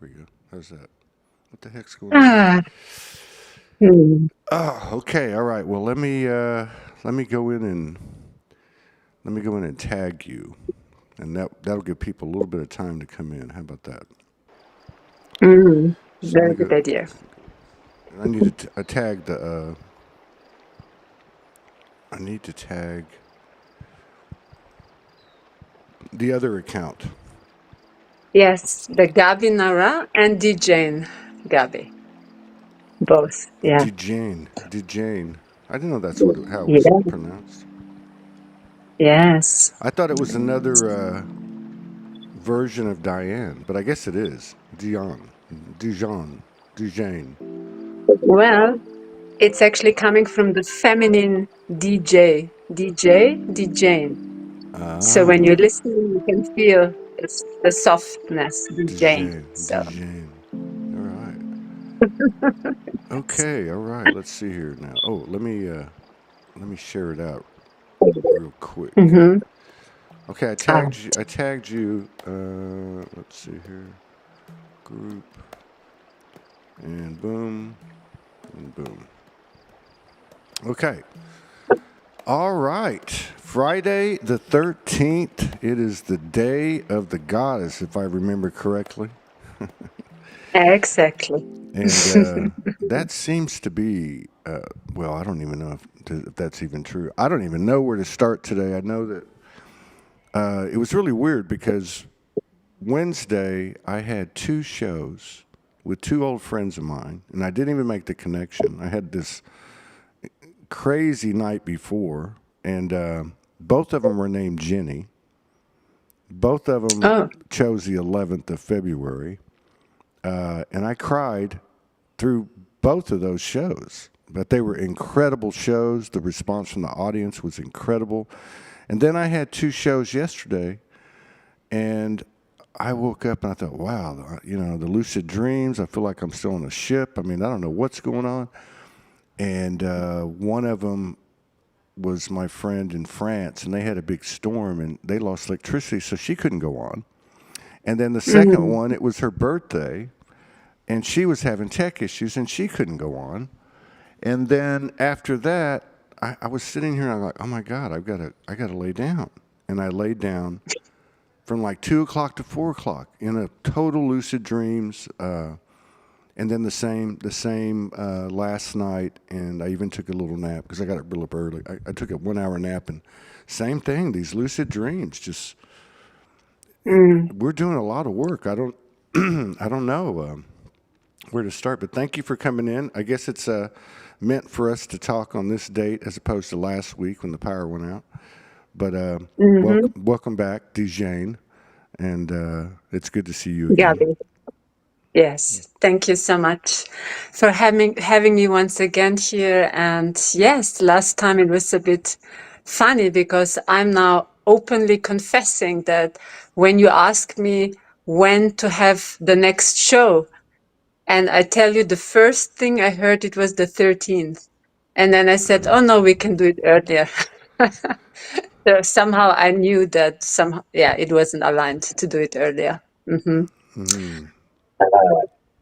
we go. How's that? What the heck's going on? Ah, hmm. Oh, okay. All right. Well, let me go in and tag you, and that'll give people a little bit of time to come in. How about that? So let me Very go. good idea. I need to tag the. I need to tag the other account. Yes, the Gaby Nara and Djane Gaby, both. Yeah. Djane. I didn't know that's how it was Yeah. pronounced. Yes. I thought it was another version of Diane, but I guess it is Dijon, Djane. Well, it's actually coming from the feminine Djane. So when you Ah, listen, you can feel the softness, Djane. So Djane. All right. Okay. All right. Let's see here now. Oh, let me share it out real quick. mhm. Okay, I Ah, tagged you. I tagged you. Let's see here. Group and boom and boom. Okay. All right. Friday the 13th. It is the day of the goddess, if I remember correctly. exactly. And that seems to be, well, I don't even know if that's even true. I don't even know where to start today. I know that it was really weird because Wednesday I had two shows with two old friends of mine, and I didn't even make the connection. I had this crazy night before, and both of them were named Jenny. Both of them Oh, chose the 11th of February, and I cried through both of those shows. But they were incredible shows. The response from the audience was incredible. And then I had two shows yesterday, and I woke up and I thought, wow, the lucid dreams. I feel like I'm still on a ship. I mean, I don't know what's going on. And one of them was my friend in France, and they had a big storm and they lost electricity, so she couldn't go on. And then the second mhm. one, it was her birthday, and she was having tech issues and she couldn't go on. And then after that, I was sitting here and I'm like, oh my God, I gotta lay down. And I laid down from like 2 o'clock to 4 o'clock in a total lucid dreams. And then the same last night, and I even took a little nap because I got up real up early. I took a 1 hour nap, and same thing. These lucid dreams, just Mm. we're doing a lot of work. I don't I don't know where to start, but thank you for coming in. I guess it's meant for us to talk on this date as opposed to last week when the power went out. But Mhm. welcome back, Djane, and it's good to see you again. Gaby. Yes, thank you so much for having me once again here. And yes, last time it was a bit funny because I'm now openly confessing that when you ask me when to have the next show, and I tell you the first thing I heard it was the 13th. And then I said, oh no, we can do it earlier. So somehow I knew that somehow, yeah, it wasn't aligned to do it earlier. Hmm.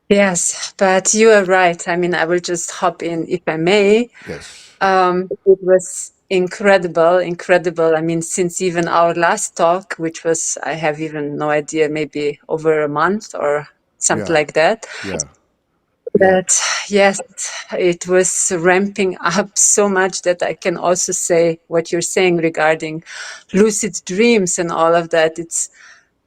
Yes, but you are right. I mean, I will just hop in if I may. Yes. It was incredible, incredible. I mean, since even our last talk, which was, I have even no idea, maybe over a month or something Yeah. like that. Yeah. Yeah. But yes, it was ramping up so much that I can also say what you're saying regarding lucid dreams and all of that. It's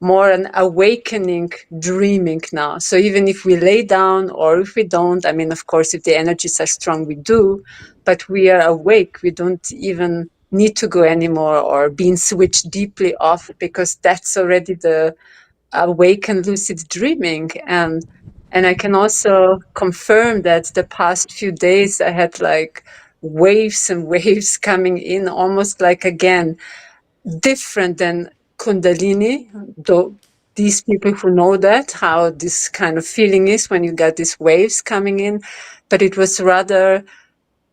more an awakening dreaming now. So even if we lay down or if we don't, I mean, of course, if the energies are strong, we do, but we are awake. We don't even need to go anymore or being switched deeply off because that's already the awakened lucid dreaming. And I can also confirm that the past few days I had like waves and waves coming in, almost like again different than Kundalini, though these people who know that, how this kind of feeling is when you get these waves coming in, but it was rather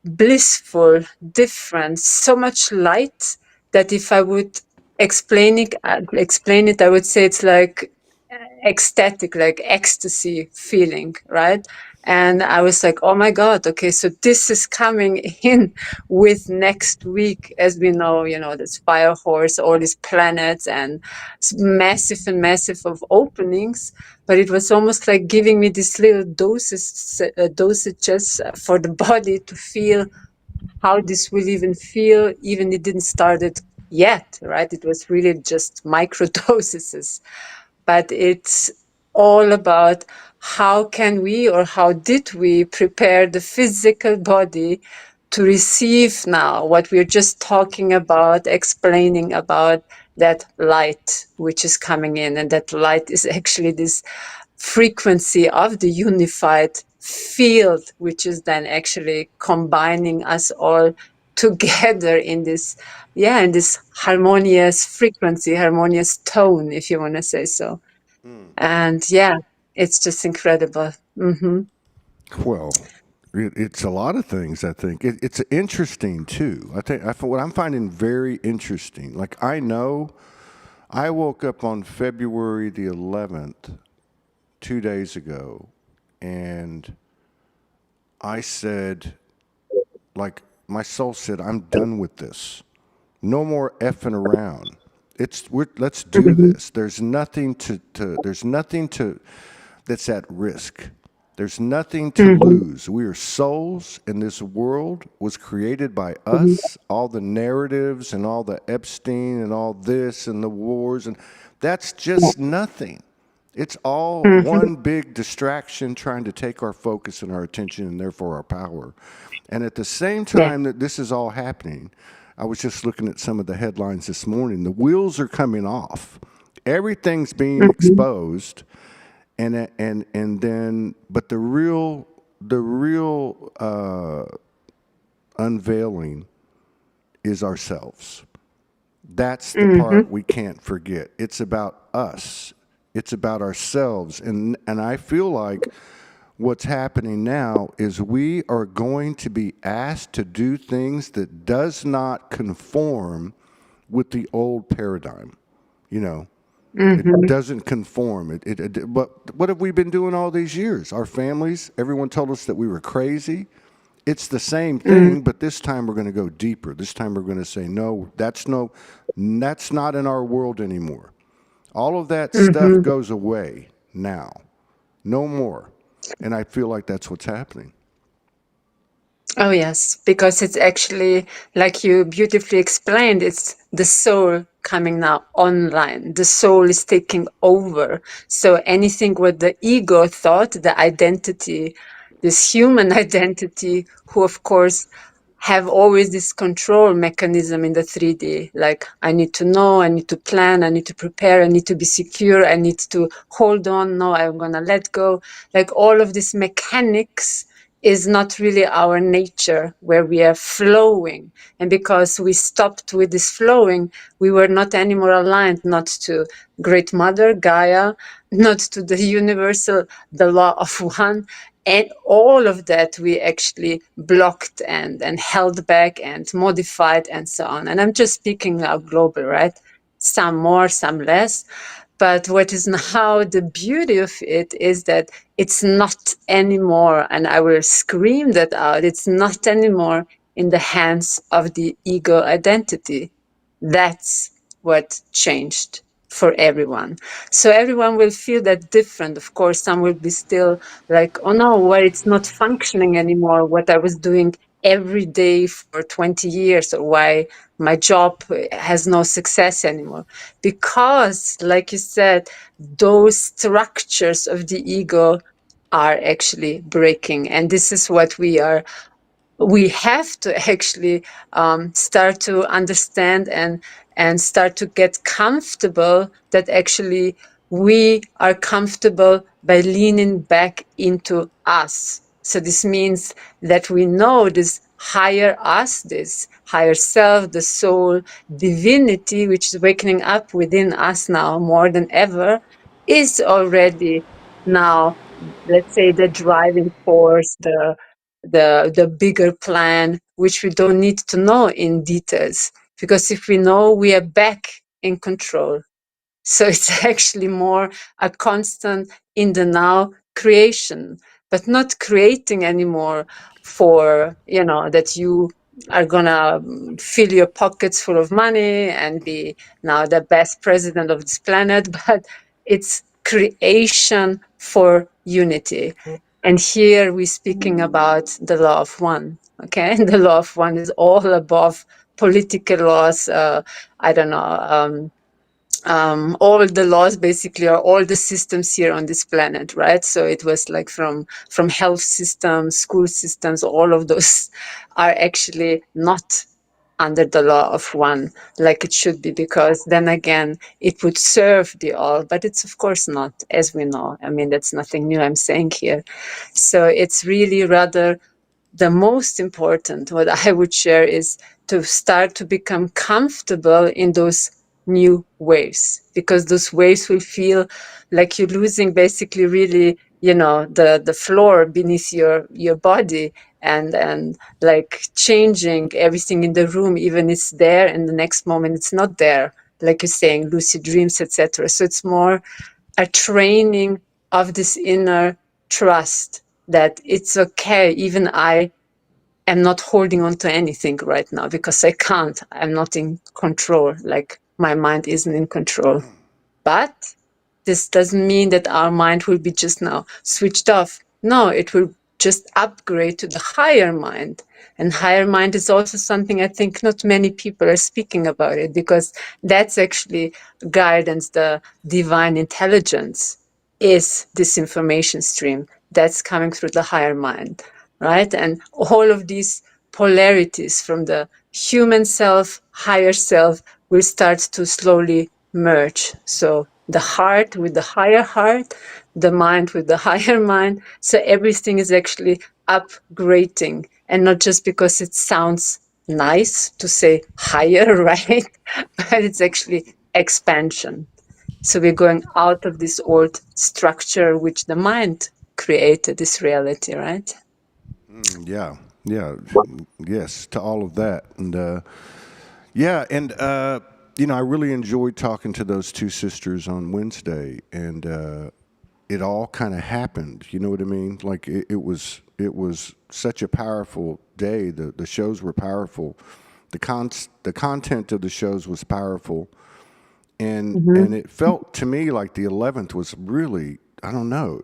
blissful, different, so much light that if I would explain it, I would say it's like ecstatic, like ecstasy feeling, right? And I was like, oh my God, okay, so this is coming in with next week. As we know, this fire horse, all these planets, and massive and massive of openings. But it was almost like giving me these little dosages for the body to feel how this will even feel. Even it didn't start it yet, right? It was really just micro doses. But it's all about how can we, or how did we prepare the physical body to receive now what we're just talking about, explaining about that light which is coming in. And that light is actually this frequency of the unified field, which is then actually combining us all together in this, in this harmonious frequency, harmonious tone, if you want to say so. And it's just incredible. Well, it's a lot of things. I think it's interesting too. What I'm finding very interesting. Like I know, I woke up on February the 11th, 2 days ago, and I said, like my soul said, I'm done with this. No more effing around. Let's do this. There's nothing that's at risk. There's nothing to lose. We are souls, and this world was created by us. All the narratives and all the Epstein and all this and the wars, and that's just nothing. It's all one big distraction trying to take our focus and our attention and therefore our power. And at the same time that this is all happening, I was just looking at some of the headlines this morning. The wheels are coming off. Everything's being exposed, and then but the real unveiling is ourselves. That's the part we can't forget. It's about us. It's about ourselves. And I feel like what's happening now is we are going to be asked to do things that does not conform with the old paradigm. It doesn't conform. But what have we been doing all these years? Our families, everyone told us that we were crazy. It's the same thing, but this time we're going to go deeper. This time we're going to say, no, that's not in our world anymore. All of that stuff goes away now. No more. And I feel like that's what's happening. Oh, yes, because it's actually, like you beautifully explained, it's the soul coming now online. The soul is taking over. So anything what the ego thought, the identity, this human identity, who of course have always this control mechanism in the 3D. Like, I need to know, I need to plan, I need to prepare, I need to be secure, I need to hold on, no, I'm going to let go. Like all of these mechanics is not really our nature, where we are flowing. And because we stopped with this flowing, we were not anymore aligned, not to Great Mother, Gaia, not to the universal, the law of one. And all of that we actually blocked and held back and modified and so on. And I'm just speaking now global, right? Some more, some less. But what is now the beauty of it is that it's not anymore, and I will scream that out, it's not anymore in the hands of the ego identity. That's what changed for everyone. So everyone will feel that different. Of course, some will be still like, oh no, well, it's not functioning anymore, what I was doing every day for 20 years, or why my job has no success anymore. Because, like you said, those structures of the ego are actually breaking. And this is what we have to actually start to understand and start to get comfortable that actually we are comfortable by leaning back into us. So this means that we know this higher us, this higher self, the soul, divinity, which is waking up within us now more than ever, is already now, let's say, the driving force, the bigger plan, which we don't need to know in details. Because if we know, we are back in control. So it's actually more a constant in the now creation, but not creating anymore for, that you are gonna fill your pockets full of money and be now the best president of this planet, but it's creation for unity. And here we're speaking about the law of one. Okay, the law of one is all above political laws. I don't know. All the laws basically are all the systems here on this planet, right? So it was like from health systems, school systems, all of those are actually not under the law of one like it should be, because then again it would serve the all, but it's of course not, as we know. I mean, that's nothing new I'm saying here. So it's really rather the most important, what I would share is to start to become comfortable in those new waves, because those waves will feel like you're losing basically really, the floor beneath your body, and like changing everything in the room, even it's there and the next moment it's not there, like you're saying, lucid dreams, etc. So it's more a training of this inner trust that it's okay. Even I am not holding on to anything right now because I can't. I'm not in control. Like my mind isn't in control. But this doesn't mean that our mind will be just now switched off. No, it will just upgrade to the higher mind. And higher mind is also something I think not many people are speaking about it, because that's actually guidance, the divine intelligence is this information stream that's coming through the higher mind, right? And all of these polarities from the human self, higher self, will start to slowly merge. So the heart with the higher heart, the mind with the higher mind. So everything is actually upgrading, and not just because it sounds nice to say higher, right? But it's actually expansion. So we're going out of this old structure which the mind created, this reality, right? Yeah, yeah, yes, to all of that, and I really enjoyed talking to those two sisters on Wednesday, and it all kind of happened. You know what I mean? Like it was such a powerful day. The shows were powerful. The content of the shows was powerful, and it felt to me like the 11th was really, I don't know,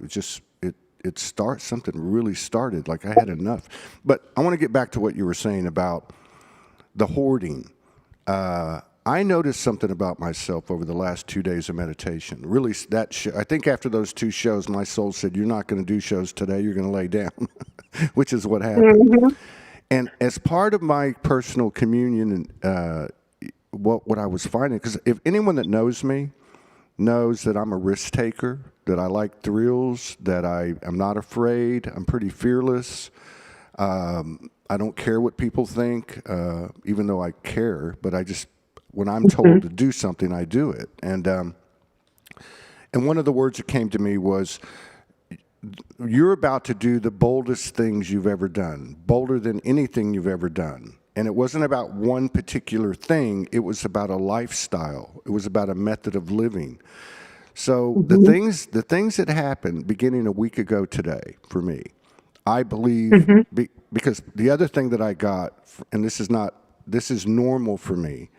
something really started, like I had enough. But I want to get back to what you were saying about the hoarding. I noticed something about myself over the last 2 days of meditation. Really, I think after those two shows, my soul said, "You're not going to do shows today. You're going to lay down," which is what happened. Mhm. And as part of my personal communion, and what I was finding, because if anyone that knows me knows that I'm a risk taker, that I like thrills, that I'm not afraid, I'm pretty fearless. I don't care what people think, even though I care. But when I'm told to do something, I do it. And one of the words that came to me was, "You're about to do the boldest things you've ever done, bolder than anything you've ever done." And it wasn't about one particular thing. It was about a lifestyle. It was about a method of living. So the things that happened beginning a week ago today for me, I believe, because the other thing that I got, and this is normal for me,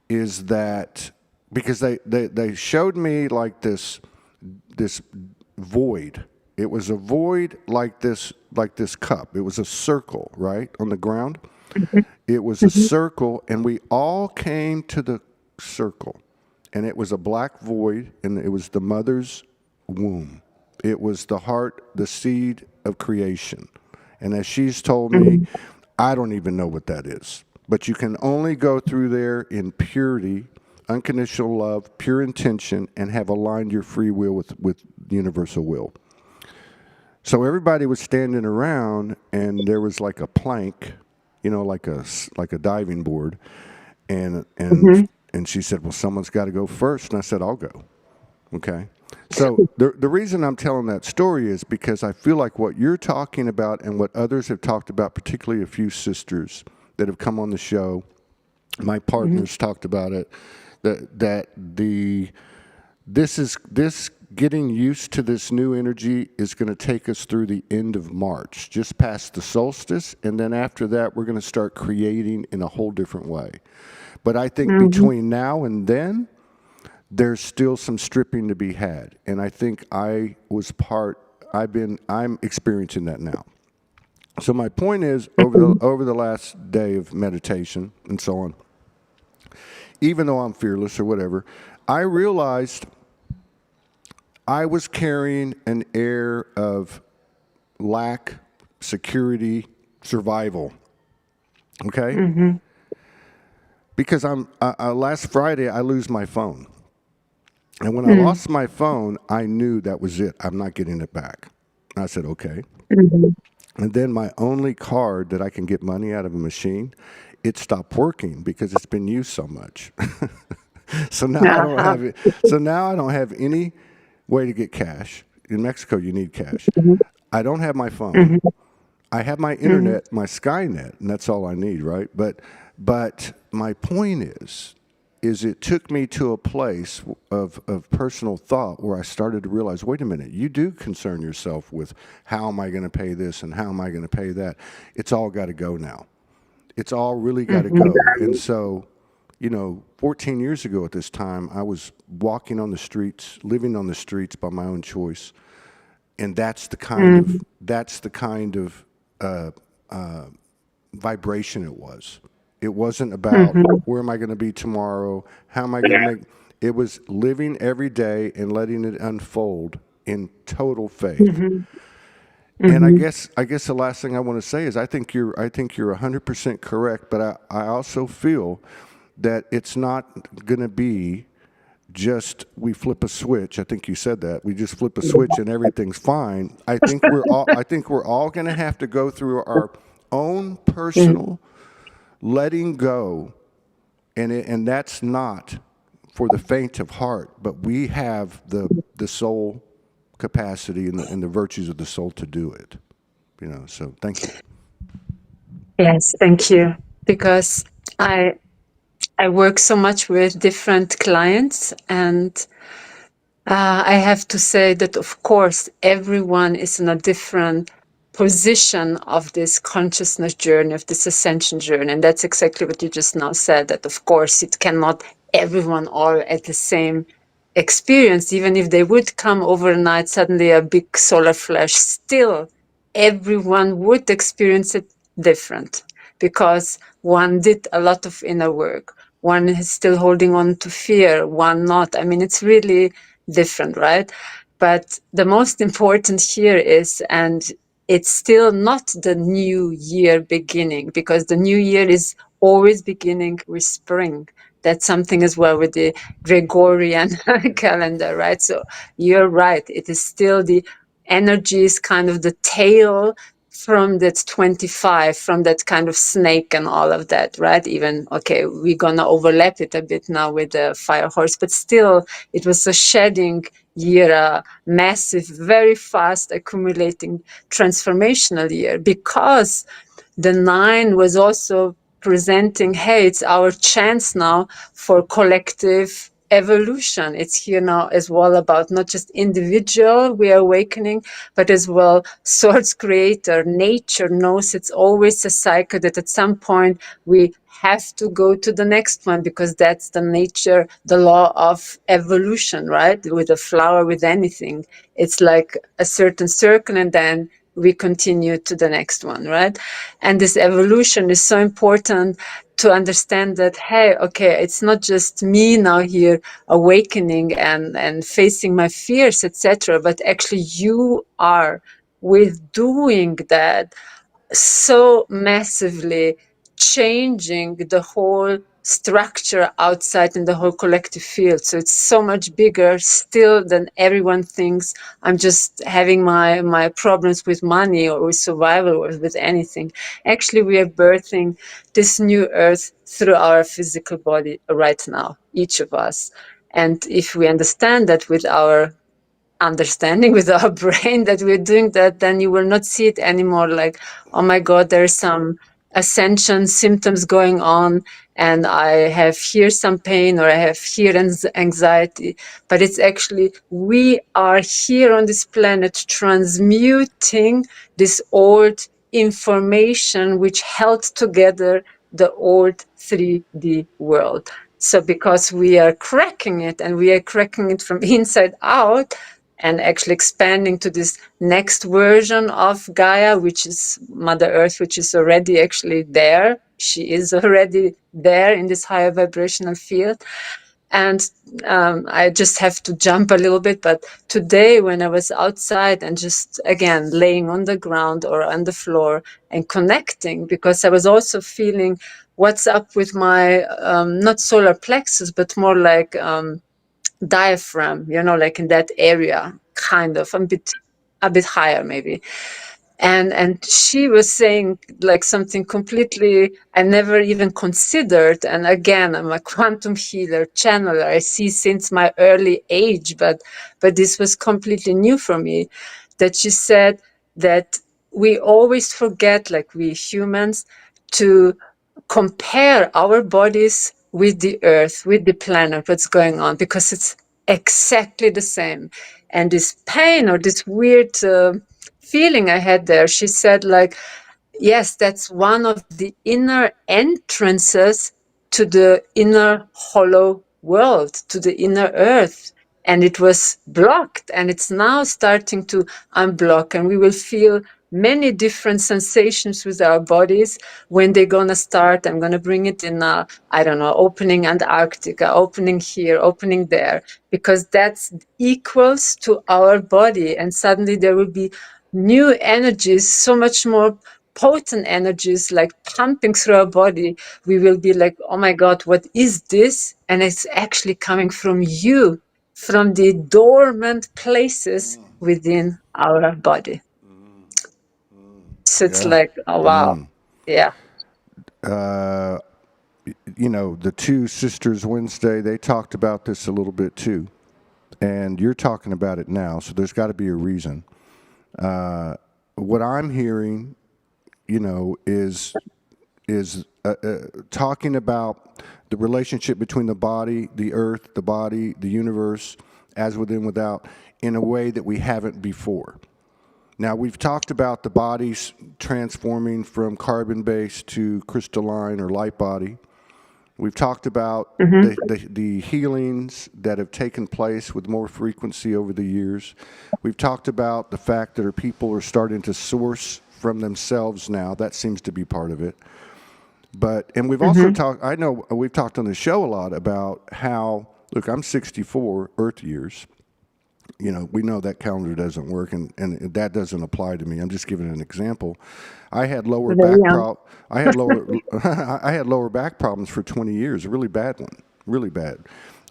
is that because they showed me like this void. It was a void like this cup. It was a circle, right, on the ground. It was a circle, and we all came to the circle, and it was a black void, and it was the mother's womb. It was the heart, the seed of creation. And as she's told me, I don't even know what that is. But you can only go through there in purity, unconditional love, pure intention, and have aligned your free will with universal will. So everybody was standing around, and there was like a plank, like a diving board, and and Mhm. and she said, "Well, someone's got to go first," and I said, "I'll go." Okay. So the reason I'm telling that story is because I feel like what you're talking about and what others have talked about, particularly a few sisters that have come on the show, my partners talked about it, that this getting used to this new energy is going to take us through the end of March, just past the solstice, and then after that, we're going to start creating in a whole different way. But I think between now and then, there's still some stripping to be had, and I think I'm experiencing that now. So my point is, over the last day of meditation and so on, even though I'm fearless or whatever, I realized I was carrying an air of lack, security, survival. Okay? Because last Friday I lose my phone. And when I lost my phone, I knew that was it. I'm not getting it back. I said, okay. And then my only card that I can get money out of a machine, it stopped working because it's been used so much. So now I don't have it. So now I don't have any way to get cash. In Mexico, you need cash. I don't have my phone. I have my internet, my Skynet, and that's all I need, right? But my point is it took me to a place of personal thought where I started to realize, wait a minute, you do concern yourself with how am I going to pay this and how am I going to pay that? It's all got to go now. It's all really got to go. And so, 14 years ago at this time, I was walking on the streets, living on the streets by my own choice. And that's the kind of vibration it was. It wasn't about where am I going to be tomorrow? How am I going to make? It was living every day and letting it unfold in total faith. And I guess the last thing I want to say is I think you're 100% correct, but I also feel that it's not going to be just we flip a switch. I think you said that. We just flip a switch and everything's fine. I think we're all going to have to go through our own personal letting go, and that's not for the faint of heart, but we have the soul capacity and the virtues of the soul to do it. So thank you. Yes, thank you. Because I work so much with different clients, and I have to say that, of course, everyone is in a different position of this consciousness journey, of this ascension journey. And that's exactly what you just now said, that, of course, it cannot everyone all at the same experience. Even if they would come overnight, suddenly a big solar flash, still everyone would experience it different, because one did a lot of inner work. One is still holding on to fear, one not. I mean, it's really different, right? But the most important here is, and it's still not the new year beginning, because the new year is always beginning with spring. That's something as well with the Gregorian calendar, right? So you're right. It is still the energy is kind of the tail from that 25, from that kind of snake and all of that, right? Even, okay, we're going to overlap it a bit now with the fire horse, but still it was a shedding year, a massive, very fast accumulating transformational year, because the 9 was also presenting, hey, it's our chance now for collective evolution. It's here now as well about not just individual we are awakening, but as well source creator. Nature knows it's always a cycle that at some point we have to go to the next one, because that's the nature, the law of evolution, right? With a flower, with anything, it's like a certain circle and then we continue to the next one, right? And this evolution is so important to understand that, hey, okay, it's not just me now here awakening and facing my fears, etc., but actually you are, with doing that, so massively changing the whole structure outside in the whole collective field. So it's so much bigger still than everyone thinks. I'm just having my problems with money or with survival or with anything. Actually, we are birthing this new earth through our physical body right now, each of us. And if we understand that with our understanding, with our brain, that we're doing that, then you will not see it anymore like, oh my God, there's some ascension symptoms going on, and I have here some pain, or I have here anxiety, but it's actually we are here on this planet transmuting this old information which held together the old 3D world. So because we are cracking it, and we are cracking it from inside out, and actually expanding to this next version of Gaia, which is Mother Earth, which is already actually there. She is already there in this higher vibrational field. And I just have to jump a little bit. But today, when I was outside and just, again, laying on the ground or on the floor and connecting, because I was also feeling what's up with my, not solar plexus, but more like diaphragm, like in that area, kind of a bit higher maybe. And she was saying like something completely I never even considered. And again, I'm a quantum healer, channeler. I see since my early age, but this was completely new for me. That she said that we always forget, like we humans, to compare our bodies with the earth, with the planet, what's going on, because it's exactly the same. And this pain, or this weird feeling I had there, she said, like, yes, that's one of the inner entrances to the inner hollow world, to the inner earth. And it was blocked, and it's now starting to unblock, and we will feel many different sensations with our bodies when they're going to start. I'm going to bring it in, I don't know, opening Antarctica, opening here, opening there, because that's equals to our body. And suddenly there will be new energies, so much more potent energies, like pumping through our body. We will be like, oh my God, what is this? And it's actually coming from you, from the dormant places within our body. So it's Yeah. like, oh wow. Yeah. The two sisters Wednesday, they talked about this a little bit too. And you're talking about it now, so there's got to be a reason. What I'm hearing, is talking about the relationship between the body, the earth, the body, the universe, as within, without, in a way that we haven't before. Now, we've talked about the bodies transforming from carbon-based to crystalline or light body. We've talked about the healings that have taken place with more frequency over the years. We've talked about the fact that our people are starting to source from themselves now. That seems to be part of it. And we've also talked, I know we've talked on the show a lot about how, look, I'm 64 Earth years. We know that calendar doesn't work, and that doesn't apply to me. I'm just giving an example. I had lower back I had lower I had lower back problems for 20 years, a really bad one, really bad.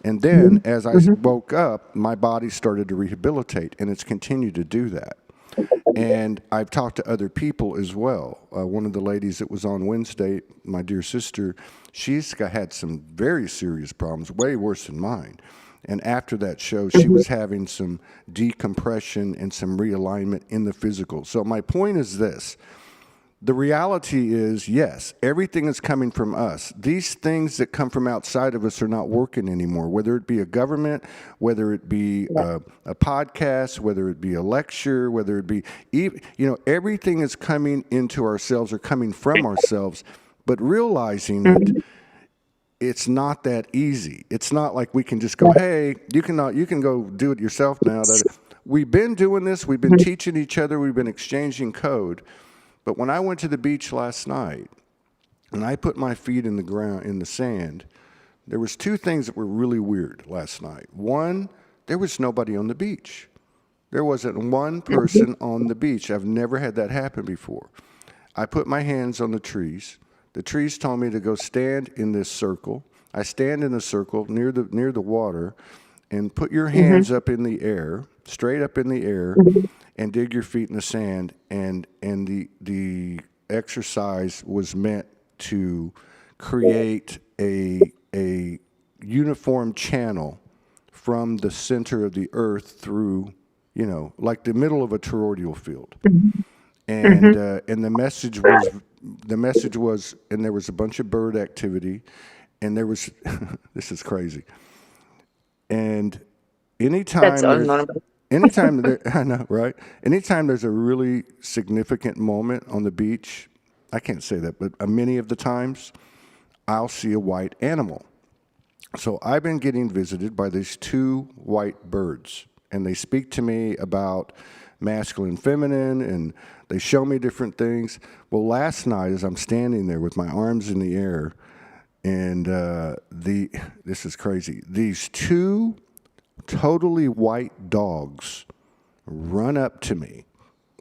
And then as I woke up, my body started to rehabilitate, and it's continued to do that. And I've talked to other people as well. One of the ladies that was on Wednesday, my dear sister, she's had some very serious problems, way worse than mine. And after that show, she was having some decompression and some realignment in the physical. So my point is this. The reality is, yes, everything is coming from us. These things that come from outside of us are not working anymore, whether it be a government, whether it be a podcast, whether it be a lecture, whether it be, everything is coming into ourselves or coming from ourselves. But realizing it, it's not that easy. It's not like we can just go, hey, you can go do it yourself now. We've been doing this. We've been teaching each other. We've been exchanging code. But when I went to the beach last night and I put my feet in the ground, in the sand, there was two things that were really weird last night. One, there was nobody on the beach. There wasn't one person on the beach. I've never had that happen before. I put my hands on the trees. The trees told me to go stand in this circle. I stand in the circle near the water, and put your hands up in the air, straight up in the air, and dig your feet in the sand. And the exercise was meant to create a uniform channel from the center of the earth through, like the middle of a toroidal field. And the message was the message was, and there was a bunch of bird activity, and there was, this is crazy. And That's anytime all there's, normal. anytime there, I know, right? Anytime there's a really significant moment on the beach, I can't say that, but many of the times, I'll see a white animal. So I've been getting visited by these two white birds, and they speak to me about masculine, feminine, and they show me different things. Well, last night, as I'm standing there with my arms in the air, and this is crazy. These two totally white dogs run up to me.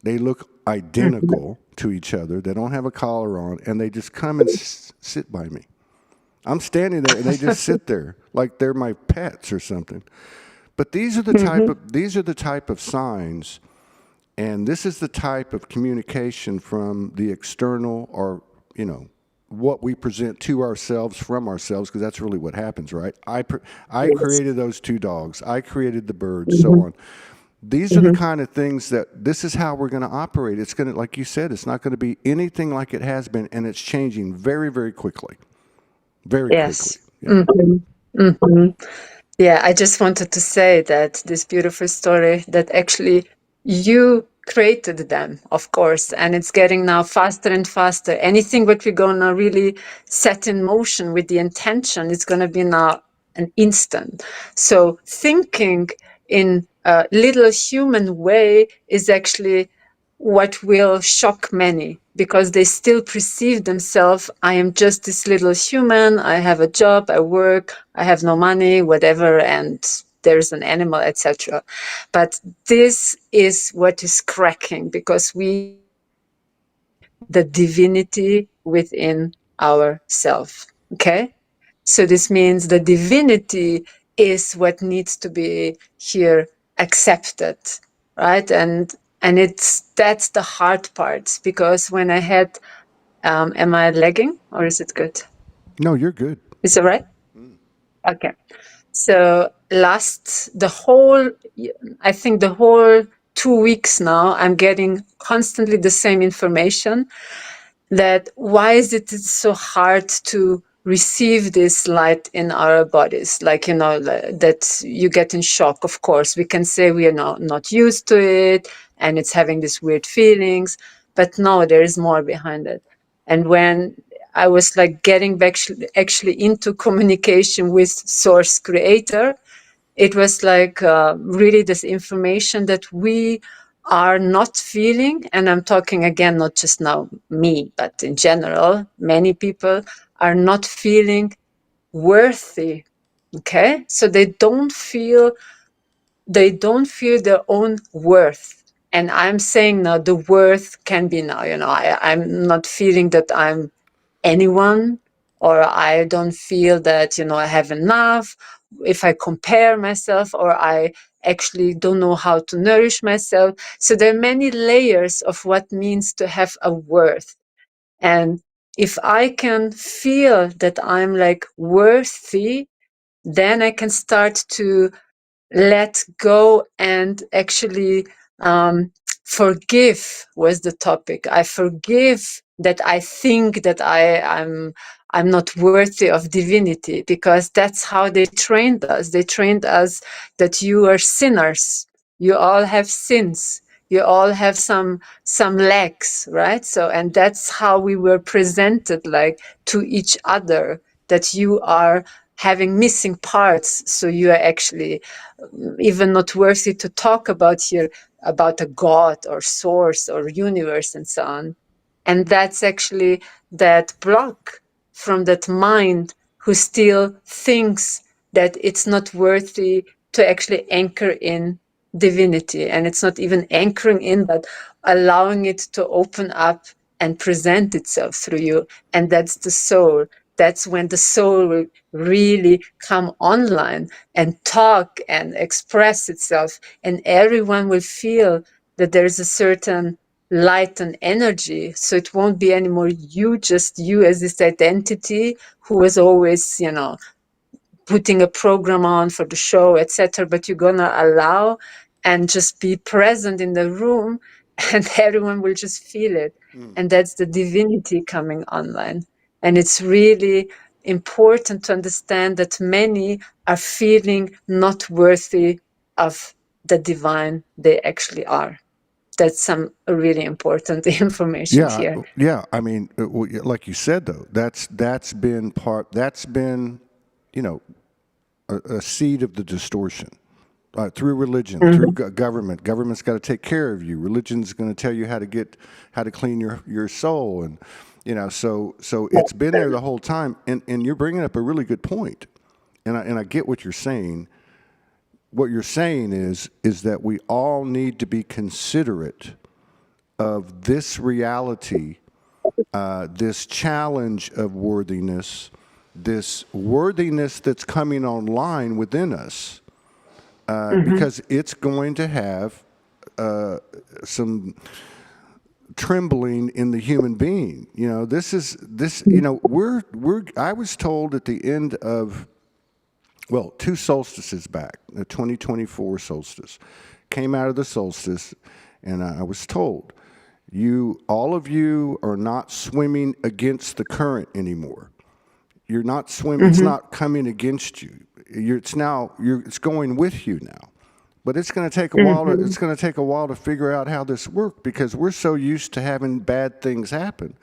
They look identical to each other. They don't have a collar on, and they just come and sit by me. I'm standing there, and they just sit there like they're my pets or something. But these are the type of signs, and this is the type of communication from the external, or what we present to ourselves from ourselves, because that's really what happens, right? I Yes. created those two dogs. I created the birds, so on. These are the kind of things that this is how we're going to operate. It's going to, like you said, it's not going to be anything like it has been, and it's changing very, very quickly. Very quickly. Yes. Yeah. Yeah, I just wanted to say that this beautiful story that actually you created them, of course, and it's getting now faster and faster. Anything that we're gonna really set in motion with the intention is gonna be now an instant. So thinking in a little human way is actually what will shock many, because they still perceive themselves, I am just this little human, I have a job, I work, I have no money, whatever, and there's an animal, etc. But this is what is cracking, because we see the divinity within ourselves. Okay? So this means the divinity is what needs to be here accepted, right? And it's that's the hard part, because when I had, am I lagging or is it good? No, you're good. Is it right? Okay. So I think the whole 2 weeks now, I'm getting constantly the same information, that why is it so hard to receive this light in our bodies, like that you get in shock. Of course we can say we are not used to it, and it's having these weird feelings, but no, there is more behind it. And when I was like getting back actually into communication with source creator, it was like really this information that we are not feeling. And I'm talking again, not just now me, but in general, many people are not feeling worthy. Okay. So they don't feel their own worth. And I'm saying now the worth can be now, I'm not feeling that I'm anyone, or I don't feel that, I have enough. If I compare myself, or I actually don't know how to nourish myself. So there are many layers of what means to have a worth. And if I can feel that I'm like worthy, then I can start to let go and actually forgive was the topic. I forgive that I think that I'm not worthy of divinity, because that's how they trained us. They trained us that you are sinners. You all have sins. You all have some lacks, right? So, and that's how we were presented, like to each other, that you are having missing parts. So you are actually even not worthy to talk about here, about a god or source or universe and so on. And that's actually that block from that mind who still thinks that it's not worthy to actually anchor in divinity. And it's not even anchoring in, but allowing it to open up and present itself through you. And that's the soul. That's when the soul will really come online and talk and express itself, and everyone will feel that there's a certain light and energy. So it won't be anymore just you as this identity who was always, putting a program on for the show, etc. But you're gonna allow and just be present in the room, and everyone will just feel it. And that's the divinity coming online. And it's really important to understand that many are feeling not worthy of the divine they actually are. That's some really important information Yeah, here. yeah. I mean, like you said, though, that's been part. That's been, you know, a seed of the distortion. Through religion, through government. Government's got to take care of you. Religion's going to tell you how to clean your soul, and so it's been there the whole time. And you're bringing up a really good point, and I get what you're saying. What you're saying is that we all need to be considerate of this reality, this challenge of worthiness, this worthiness that's coming online within us. Because it's going to have some trembling in the human being. This is this. We're. I was told at the end of, well, two solstices back, the 2024 solstice, came out of the solstice, and I was told, all of you are not swimming against the current anymore. You're not swimming. It's not coming against you. It's going with you now. But it's going to take a while. It's going to take a while to figure out how this works, because we're so used to having bad things happen.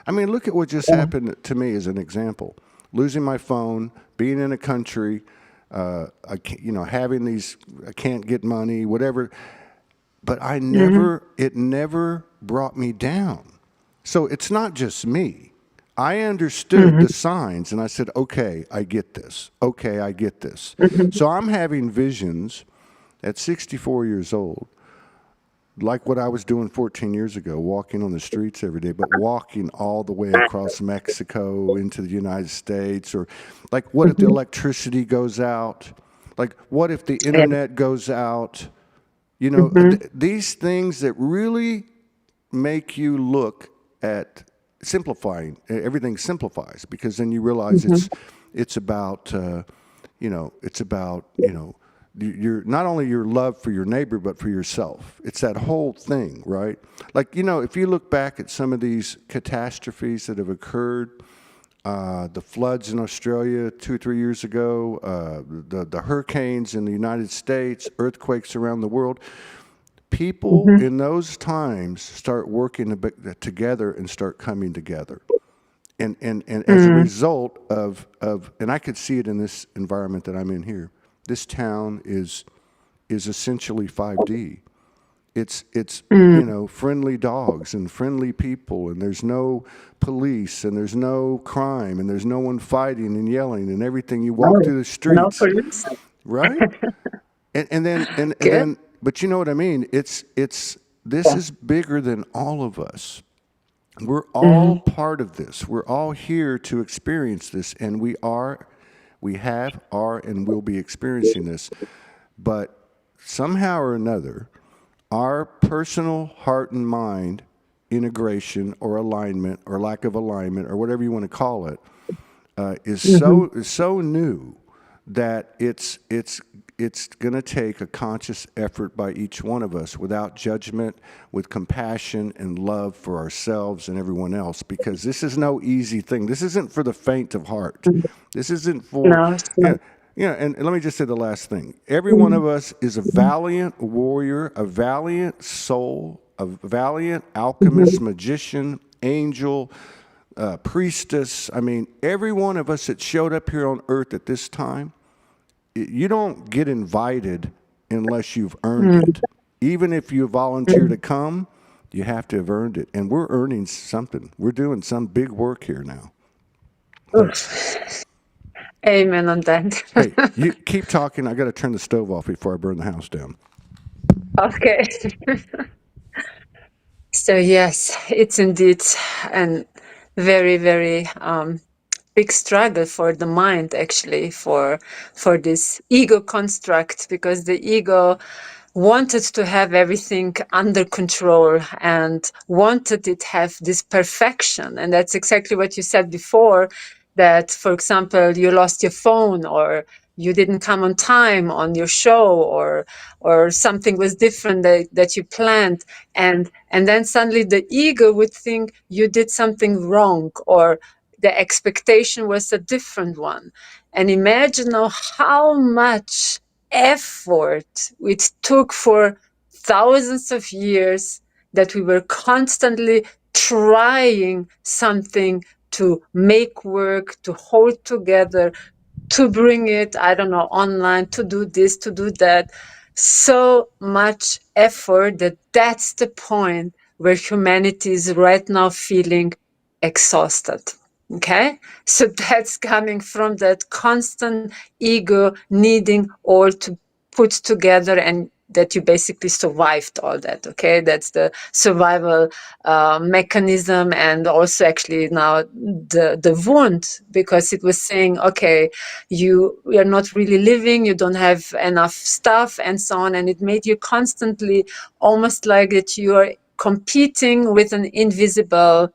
I mean, look at what just happened to me as an example: losing my phone, being in a country, having these, I can't get money, whatever. But it never brought me down. So it's not just me. I understood the signs, and I said, okay, I get this. Okay, I get this. So I'm having visions at 64 years old, like what I was doing 14 years ago, walking on the streets every day, but walking all the way across Mexico into the United States. Or like, what if the electricity goes out? Like, what if the internet goes out? These things that really make you look at simplifying. Everything simplifies, because then you realize it's about your, not only your love for your neighbor, but for yourself. It's that whole thing, right? Like, if you look back at some of these catastrophes that have occurred, the floods in Australia 2 or 3 years ago, the hurricanes in the United States, earthquakes around the world. People in those times start working together and start coming together. And as a result of, and I could see it in this environment that I'm in here, this town is essentially 5D. It's friendly dogs and friendly people, and there's no police, and there's no crime, and there's no one fighting and yelling and everything. You walk through the streets, No police. right? And Good. then, but you know what I mean? This is bigger than all of us. We're all part of this. We're all here to experience this, and we have, and will be experiencing this. But somehow or another, our personal heart and mind integration or alignment or lack of alignment or whatever you want to call it is so new that it's going to take a conscious effort by each one of us, without judgment, with compassion and love for ourselves and everyone else, because this is no easy thing. This isn't for the faint of heart. This isn't for, No, it's not. and let me just say the last thing. Every one of us is a valiant warrior, a valiant soul, a valiant alchemist, magician, angel, priestess. I mean, every one of us that showed up here on earth at this time, you don't get invited unless you've earned it. Even if you volunteer to come, you have to have earned it. And we're earning something. We're doing some big work here now. Amen on that. Hey, you keep talking. I got to turn the stove off before I burn the house down. Okay. So yes, it's indeed a very, very big struggle for the mind, actually, for this ego construct, because the ego wanted to have everything under control and wanted it have this perfection. And that's exactly what you said before, that, for example, you lost your phone, or you didn't come on time on your show, or something was different that you planned, and then suddenly the ego would think you did something wrong, or the expectation was a different one. And imagine now how much effort it took for thousands of years, that we were constantly trying something to make work, to hold together, to bring it, I don't know, online, to do this, to do that. So much effort that that's the point where humanity is right now feeling exhausted. Okay? So that's coming from that constant ego needing all to put together, and that you basically survived all that. Okay? That's the survival mechanism, and also actually now the wound, because it was saying, okay, you are not really living, you don't have enough stuff, and so on, and it made you constantly almost like that you are competing with an invisible,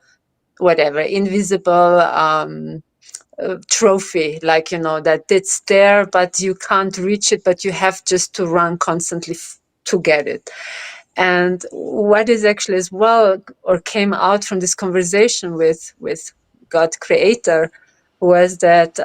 whatever, invisible trophy, like, that it's there but you can't reach it, but you have just to run constantly to get it. And what is actually as well, or came out from this conversation with God creator, was that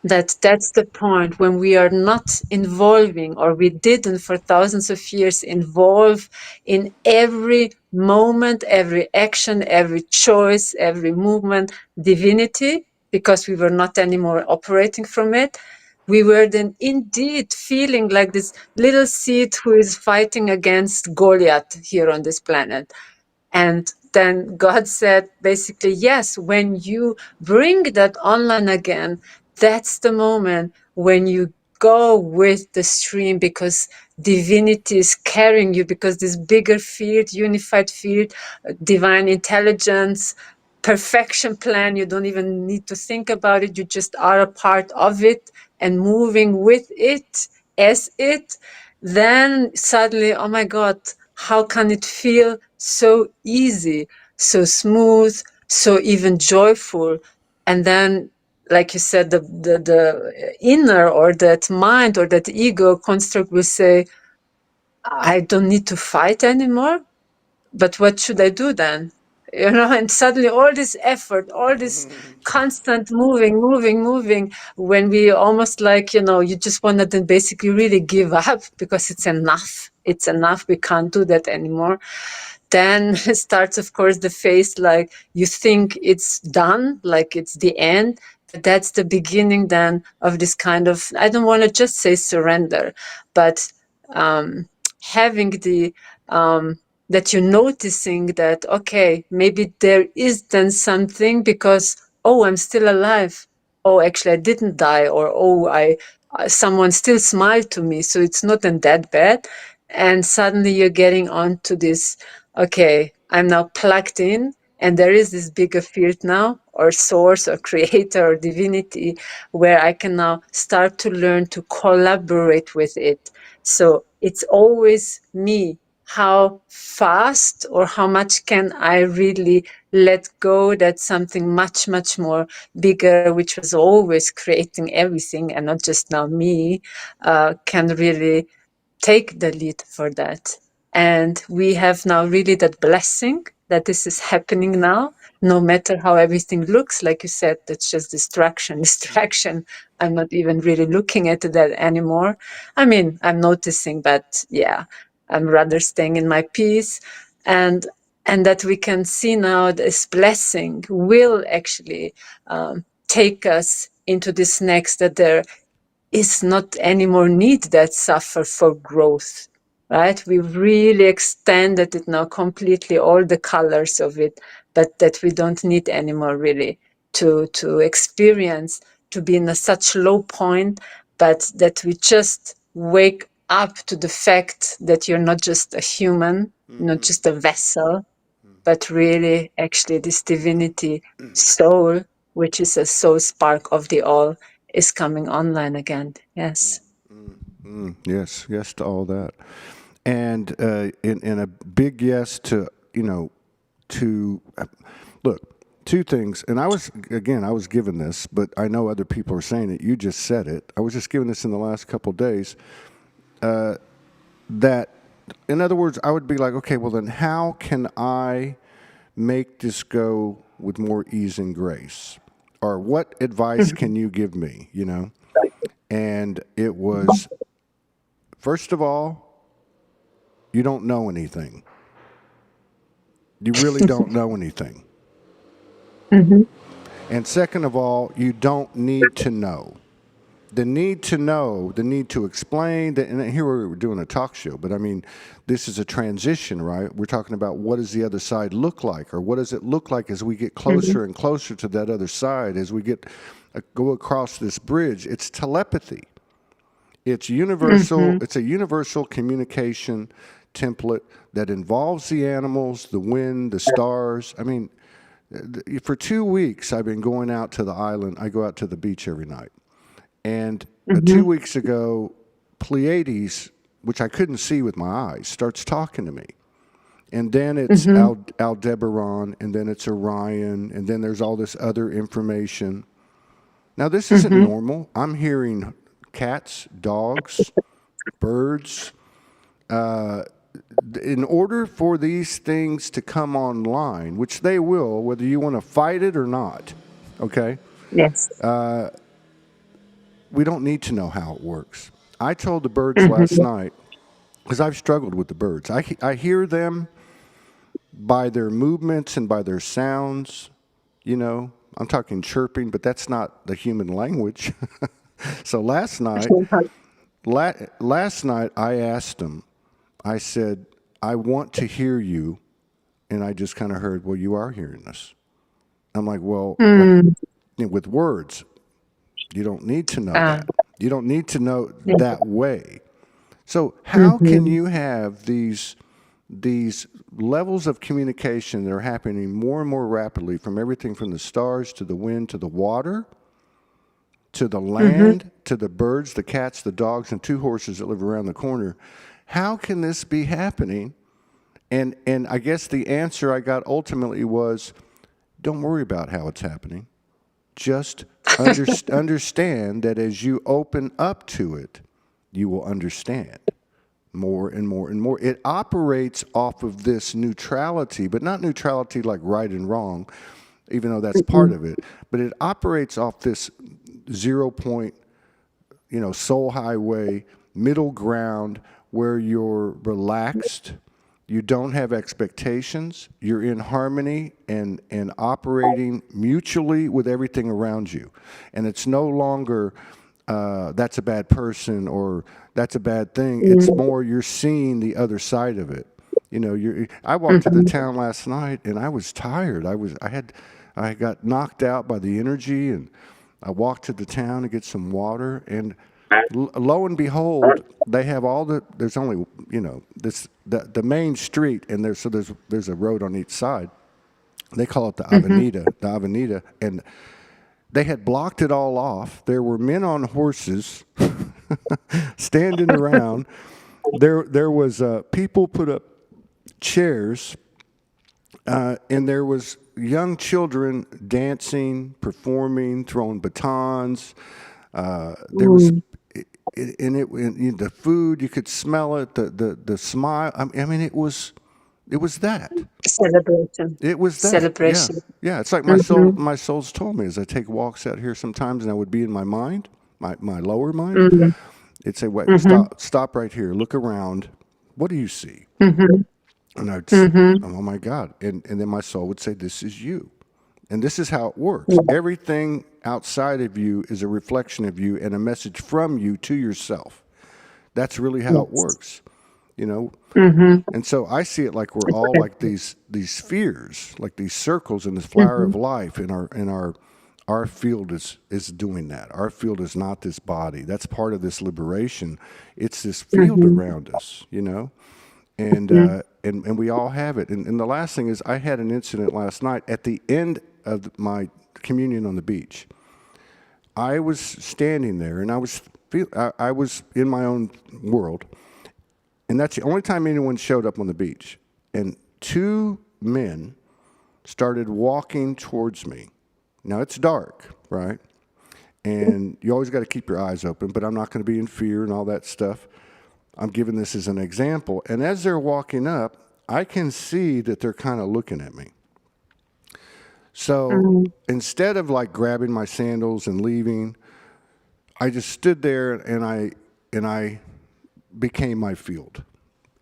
that's the point when we are not involving, or we didn't for thousands of years involve in every moment, every action, every choice, every movement, divinity, because we were not anymore operating from it. We were then indeed feeling like this little seed who is fighting against Goliath here on this planet. And then God said, basically, yes, when you bring that online again, that's the moment when you go with the stream, because divinity is carrying you, because this bigger field, unified field, divine intelligence, perfection plan, you don't even need to think about it. You just are a part of it and moving with it as it. Then suddenly, oh my God, how can it feel so easy, so smooth, so even joyful? And then, like you said, the inner, or that mind, or that ego construct will say, I don't need to fight anymore, but what should I do then? And suddenly all this effort, all this constant moving, when we almost like, you just want to then basically really give up, because it's enough. It's enough. We can't do that anymore. Then starts, of course, the phase like you think it's done, like it's the end. But that's the beginning then of this kind of, I don't want to just say surrender, but having the, that you're noticing that, okay, maybe there is then something, because, oh, I'm still alive. Oh, actually, I didn't die. Or, oh, someone still smiled to me. So it's not then that bad. And suddenly you're getting onto this, okay, I'm now plugged in, and there is this bigger field now, or source, or creator, or divinity, where I can now start to learn to collaborate with it. So it's always me. How fast or how much can I really let go that something much, much more bigger, which was always creating everything and not just now me, can really take the lead for that. And we have now really that blessing that this is happening now, no matter how everything looks. Like you said, that's just distraction. I'm not even really looking at that anymore. I mean, I'm noticing, but yeah, I'm rather staying in my peace. And that we can see now this blessing will actually take us into this next, that there is not anymore need that suffer for growth, right? We really extended it now completely, all the colors of it, but that we don't need anymore really to experience, to be in a such low point, but that we just wake up to the fact that you're not just a human, not just a vessel, but really actually this divinity soul, which is a soul spark of the all, is coming online again. Yes. Yes to all that, and in a big yes to to look, two things, and I was given this, but I know other people are saying it. You just said it. I was just given this in the last couple of days. That, in other words, I would be like, okay, well then, how can I make this go with more ease and grace? Or what advice can you give me? You know, and it was, first of all, you don't know anything. You really don't know anything. And second of all, you don't need to know. The need to know, the need to explain, and here we're doing a talk show, but I mean, this is a transition, right? We're talking about what does the other side look like, or what does it look like as we get closer and closer to that other side, as we go across this bridge. It's telepathy. It's universal. It's a universal communication template that involves the animals, the wind, the stars. I mean, for 2 weeks, I've been going out to the island. I go out to the beach every night. And 2 weeks ago, Pleiades, which I couldn't see with my eyes, starts talking to me. And then it's Aldebaran, and then it's Orion, and then there's all this other information. Now, this isn't normal. I'm hearing cats, dogs, birds. In order for these things to come online, which they will, whether you want to fight it or not, okay? Yes. We don't need to know how it works. I told the birds last night, because I've struggled with the birds. I hear them by their movements and by their sounds. You know, I'm talking chirping, but that's not the human language. So last night I asked them, I said, I want to hear you. And I just kind of heard, well, you are hearing us. I'm like, well, with words. You don't need to know that. You don't need to know that way. So how can you have these levels of communication that are happening more and more rapidly, from everything from the stars to the wind to the water to the land to the birds, the cats, the dogs, and 2 horses that live around the corner? How can this be happening? And I guess the answer I got ultimately was, don't worry about how it's happening. Just understand that as you open up to it, you will understand more and more and more. It operates off of this neutrality, but not neutrality like right and wrong, even though that's part of it. But it operates off this 0 point, soul highway, middle ground, where you're relaxed. You don't have expectations. You're in harmony and operating mutually with everything around you. And it's no longer, that's a bad person or that's a bad thing. It's more you're seeing the other side of it. I walked to the town last night and I was tired. I got knocked out by the energy, and I walked to the town to get some water, and lo and behold, they have there's only, the main street, and there's a road on each side. They call it the Avenida, and they had blocked it all off. There were men on horses standing around. There was people put up chairs, and there was young children dancing, performing, throwing batons. There was, the food, you could smell it, the smile. I mean, it was that. Celebration. It was that. Celebration. Yeah. It's like my soul's told me as I take walks out here sometimes, and I would be in my mind, my lower mind. It'd say, wait, stop right here, look around. What do you see? And I'd say, oh my God. And then my soul would say, this is you. And this is how it works. Everything outside of you is a reflection of you and a message from you to yourself. That's really how it works, And so I see it like we're all like these spheres, like these circles in this flower of life. And our field is doing that. Our field is not this body. That's part of this liberation. It's this field around us, And we all have it. And the last thing is, I had an incident last night at the end of my communion on the beach. I was standing there, and I was in my own world, and that's the only time anyone showed up on the beach. And 2 men started walking towards me. Now it's dark, right? And you always got to keep your eyes open, but I'm not going to be in fear and all that stuff. I'm giving this as an example. And as they're walking up, I can see that they're kind of looking at me. So instead of like grabbing my sandals and leaving, I just stood there and I became my field.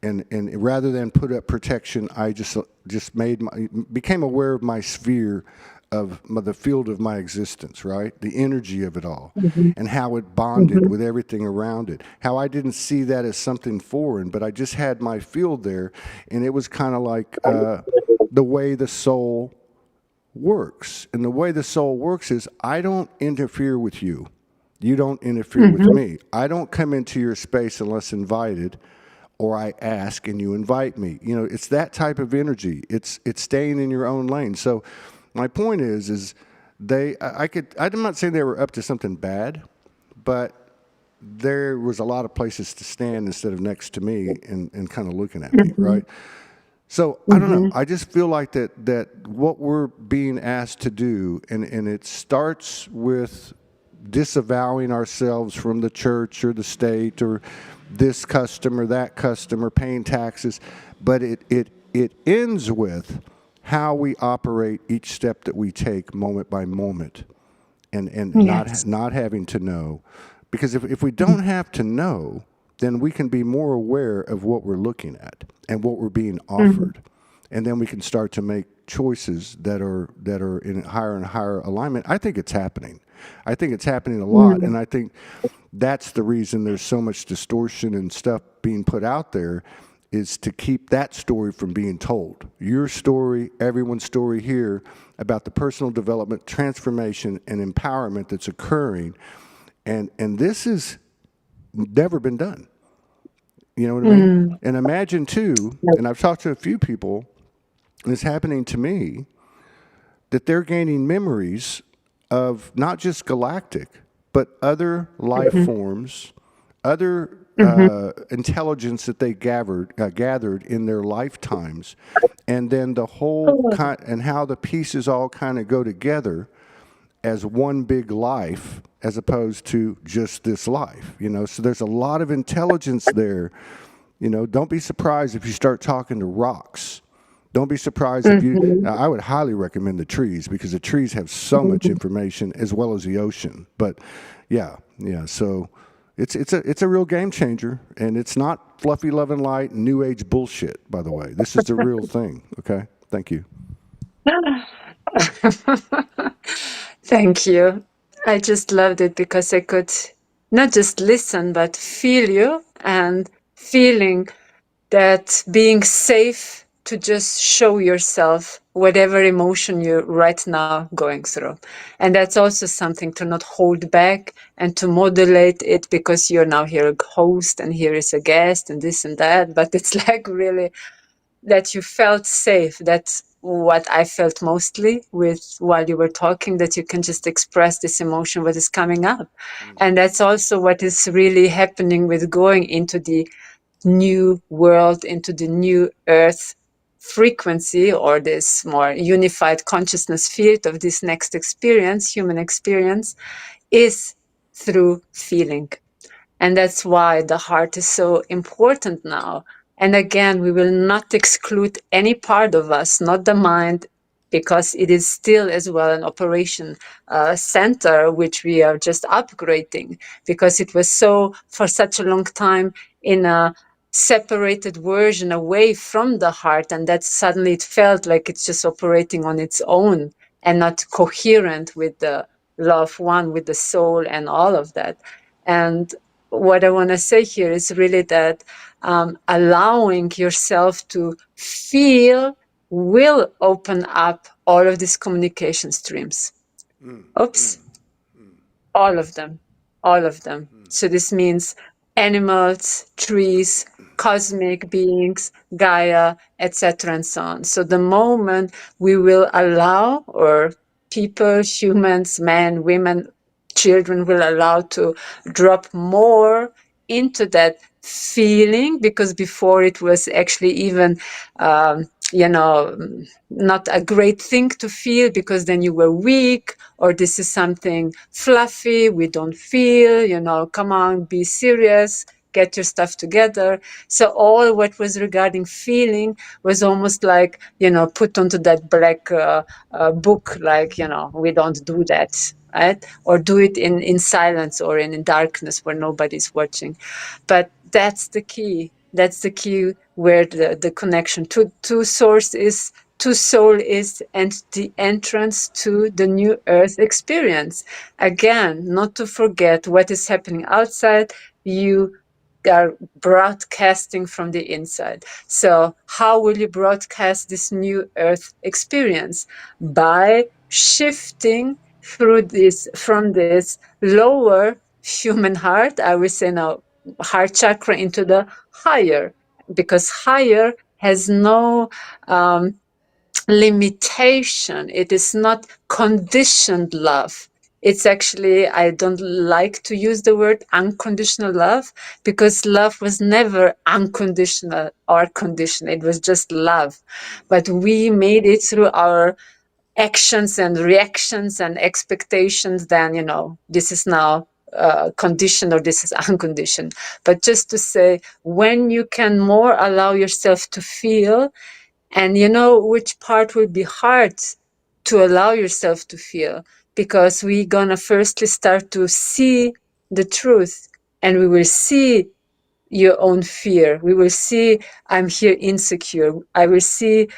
And rather than put up protection, I just became aware of my sphere of the field of my existence, right? The energy of it all, and how it bonded with everything around it. How I didn't see that as something foreign, but I just had my field there, and it was kind of like the way the soul works. And the way the soul works is I don't interfere with you. You don't interfere with me. I don't come into your space unless invited, or I ask and you invite me. You know, it's that type of energy. It's staying in your own lane. So my point is I'm not saying they were up to something bad, but there was a lot of places to stand instead of next to me and kind of looking at me, right? So I don't know. I just feel like that what we're being asked to do, and it starts with disavowing ourselves from the church or the state or this custom or that custom or paying taxes, but it ends with how we operate each step that we take moment by moment, and not having to know, because if we don't have to know, then we can be more aware of what we're looking at and what we're being offered, and then we can start to make choices that are in higher and higher alignment. I think it's happening. I think it's happening a lot, and I think that's the reason there's so much distortion and stuff being put out there, is to keep that story from being told. Your story, everyone's story here about the personal development, transformation, and empowerment that's occurring, and this has never been done. You know what I mean? And imagine too, and I've talked to a few people, and it's happening to me, that they're gaining memories of not just galactic, but other life forms, other intelligence that they gathered in their lifetimes, and then the whole and how the pieces all kind of go together as one big life, as opposed to just this life. You know, so there's a lot of intelligence there. You know, don't be surprised if you start talking to rocks. Don't be surprised if you. I would highly recommend the trees, because the trees have so much information, as well as the ocean. But yeah. So it's a real game changer, and it's not fluffy love and light and new age bullshit. By the way, this is the real thing. Okay, thank you. Thank you. I just loved it because I could not just listen, but feel you, and feeling that being safe to just show yourself whatever emotion you're right now going through. And that's also something to not hold back and to modulate it because you're now here a host and here is a guest and this and that. But it's like really that you felt safe. That's what I felt mostly with while you were talking, that you can just express this emotion, what is coming up. And that's also what is really happening with going into the new world, into the new earth frequency, or this more unified consciousness field of this next experience, human experience, is through feeling. And that's why the heart is so important now. And again, we will not exclude any part of us, not the mind, because it is still as well an operation center, which we are just upgrading, because it was so for such a long time in a separated version away from the heart, and that suddenly it felt like it's just operating on its own and not coherent with the love one, with the soul and all of that. And what I want to say here is really that allowing yourself to feel will open up all of these communication streams. Oops. All of them. All of them. So this means animals, trees, cosmic beings, Gaia, etc., and so on. So the moment we will allow, or people, humans, men, women, children will allow to drop more into that feeling, because before it was actually even not a great thing to feel because then you were weak, or this is something fluffy, we don't feel, come on, be serious, get your stuff together. So all what was regarding feeling was almost like, put onto that black book, like, we don't do that, right? Or do it in silence or in darkness where nobody's watching. But that's the key. That's the key where the connection to source is, to soul is, and the entrance to the new earth experience. Again, not to forget what is happening outside. You are broadcasting from the inside. So how will you broadcast this new earth experience? By shifting through this, from this lower human heart, I will say now, heart chakra, into the higher, because higher has no limitation. It is not conditioned love. It's actually, I don't like to use the word unconditional love, because love was never unconditional or conditional. It was just love. But we made it through our actions and reactions and expectations. Then, this is now conditioned, or this is unconditioned. But just to say, when you can more allow yourself to feel, and which part will be hard to allow yourself to feel, because we're gonna firstly start to see the truth, and we will see your own fear. We will see, I'm here insecure. I will see,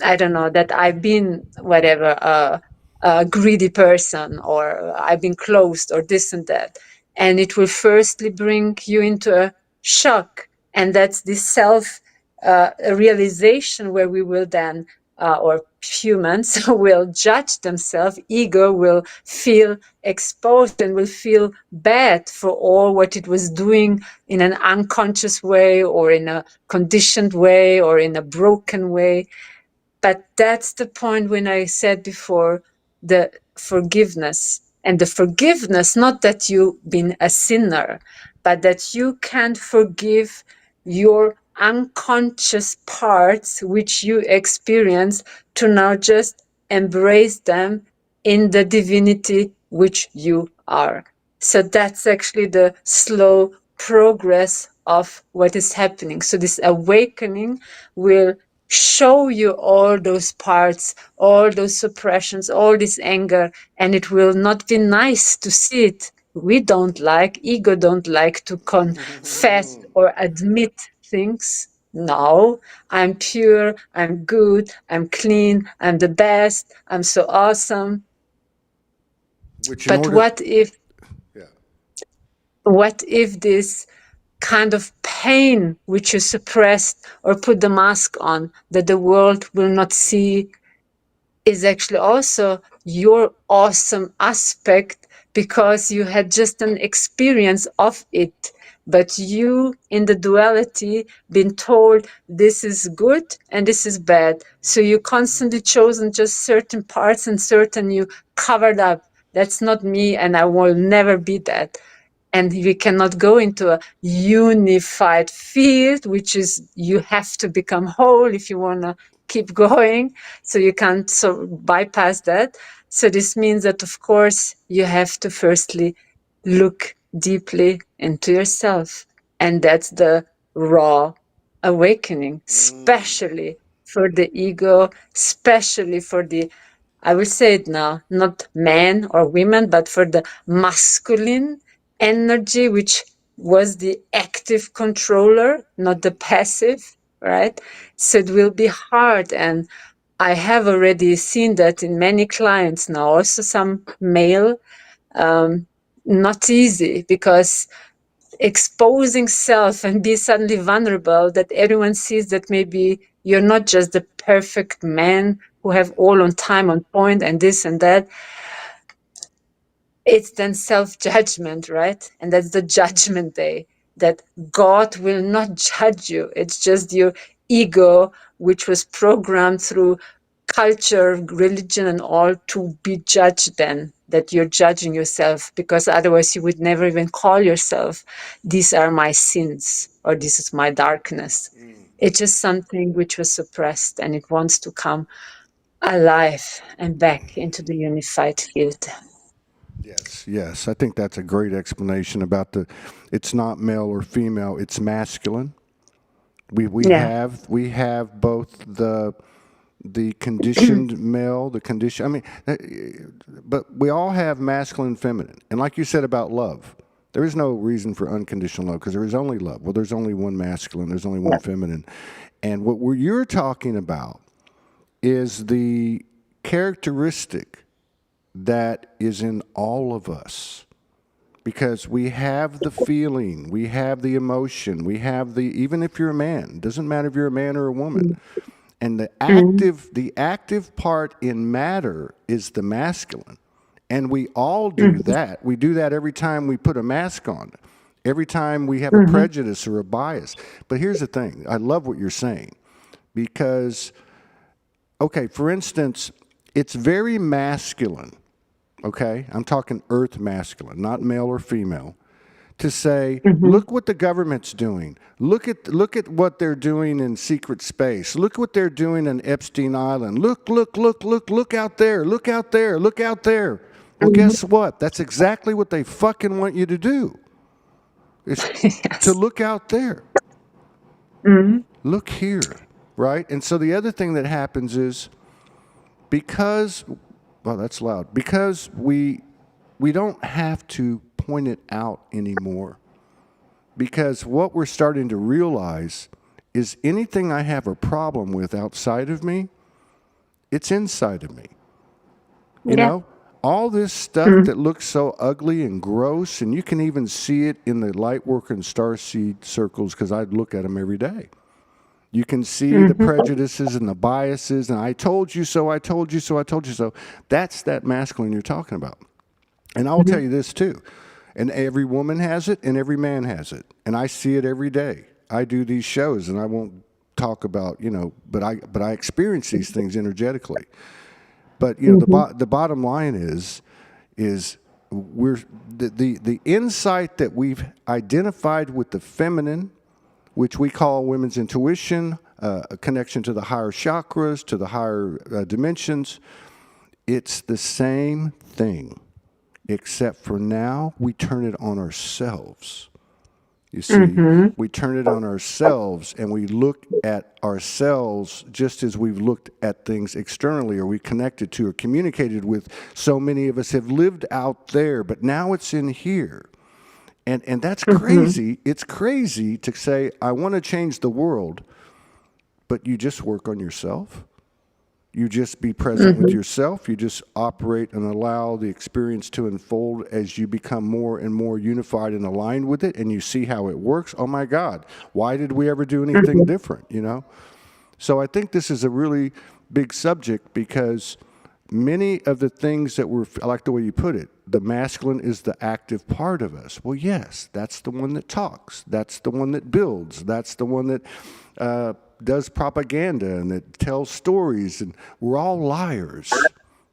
I don't know, that I've been whatever, a greedy person, or I've been closed, or this and that. And it will firstly bring you into a shock. And that's the self realization where we will then, or humans will judge themselves. Ego will feel exposed and will feel bad for all what it was doing in an unconscious way, or in a conditioned way, or in a broken way. But that's the point when I said before, the forgiveness. And the forgiveness, not that you've been a sinner, but that you can forgive your unconscious parts which you experience, to now just embrace them in the divinity which you are. So that's actually the slow progress of what is happening. So this awakening will show you all those parts, all those suppressions, all this anger, and it will not be nice to see it. We don't like, ego don't like to confess or admit things. No, I'm pure, I'm good, I'm clean, I'm the best, I'm so awesome. Which in But order, yeah. what if this kind of pain which you suppressed or put the mask on, that the world will not see, is actually also your awesome aspect, because you had just an experience of it, but you in the duality been told this is good and this is bad, so you constantly chosen just certain parts, and certain you covered up. That's not me, and I will never be that. And we cannot go into a unified field, which is, you have to become whole if you want to keep going. So you can't bypass that. So this means that, of course, you have to firstly look deeply into yourself. And that's the raw awakening, especially for the ego, especially for the, I will say it now, not men or women, but for the masculine energy, which was the active controller, not the passive, right? So it will be hard. And I have already seen that in many clients now, also some male, not easy, because exposing self and be suddenly vulnerable, that everyone sees that maybe you're not just the perfect man who have all on time, on point, and this and that. It's then self-judgment, right? And that's the judgment day, that God will not judge you. It's just your ego, which was programmed through culture, religion, and all, to be judged then, that you're judging yourself, because otherwise you would never even call yourself, these are my sins, or this is my darkness. It's just something which was suppressed, and it wants to come alive and back into the unified field. Yes. I think that's a great explanation about it's not male or female, it's masculine. We Yeah. have both the conditioned male, the condition. I mean, but we all have masculine and feminine. And like you said about love, there is no reason for unconditional love because there is only love. Well, there's only one masculine, there's only one feminine. And what you're talking about is the characteristic that is in all of us. Because we have the feeling, we have the emotion, we have even if you're a man, doesn't matter if you're a man or a woman. And the active part in matter is the masculine. And we all do that. We do that every time we put a mask on, every time we have a prejudice or a bias. But here's the thing, I love what you're saying. Because, okay, for instance, it's very masculine. Okay, I'm talking earth masculine, not male or female, to say, look what the government's doing. Look at what they're doing in secret space. Look what they're doing in Epstein Island. Look out there. Look out there. Look out there. Well, guess what? That's exactly what they fucking want you to do. Is to look out there. Look here, right? And so the other thing that happens is because that's loud. Because we don't have to point it out anymore. Because what we're starting to realize is anything I have a problem with outside of me, it's inside of me. You know? All this stuff that looks so ugly and gross, and you can even see it in the light work and starseed circles because I look at them every day. You can see the prejudices and the biases, and I told you so, I told you so, I told you so. That's that masculine you're talking about. And I will tell you this too, and every woman has it, and every man has it, and I see it every day. I do these shows, and I won't talk about, but I experience these things energetically. But the bottom line is we're the insight that we've identified with the feminine, which we call women's intuition, a connection to the higher chakras, to the higher dimensions. It's the same thing, except for now we turn it on ourselves. You see, we turn it on ourselves and we look at ourselves just as we've looked at things externally, or we connected to or communicated with. So many of us have lived out there, but now it's in here. And that's crazy. It's crazy to say, I want to change the world, but you just work on yourself. You just be present with yourself. You just operate and allow the experience to unfold as you become more and more unified and aligned with it, and you see how it works. Oh my God, why did we ever do anything different, So I think this is a really big subject because many of the things that I like the way you put it, the masculine is the active part of us. Well, yes, that's the one that talks. That's the one that builds. That's the one that does propaganda and that tells stories. And we're all liars.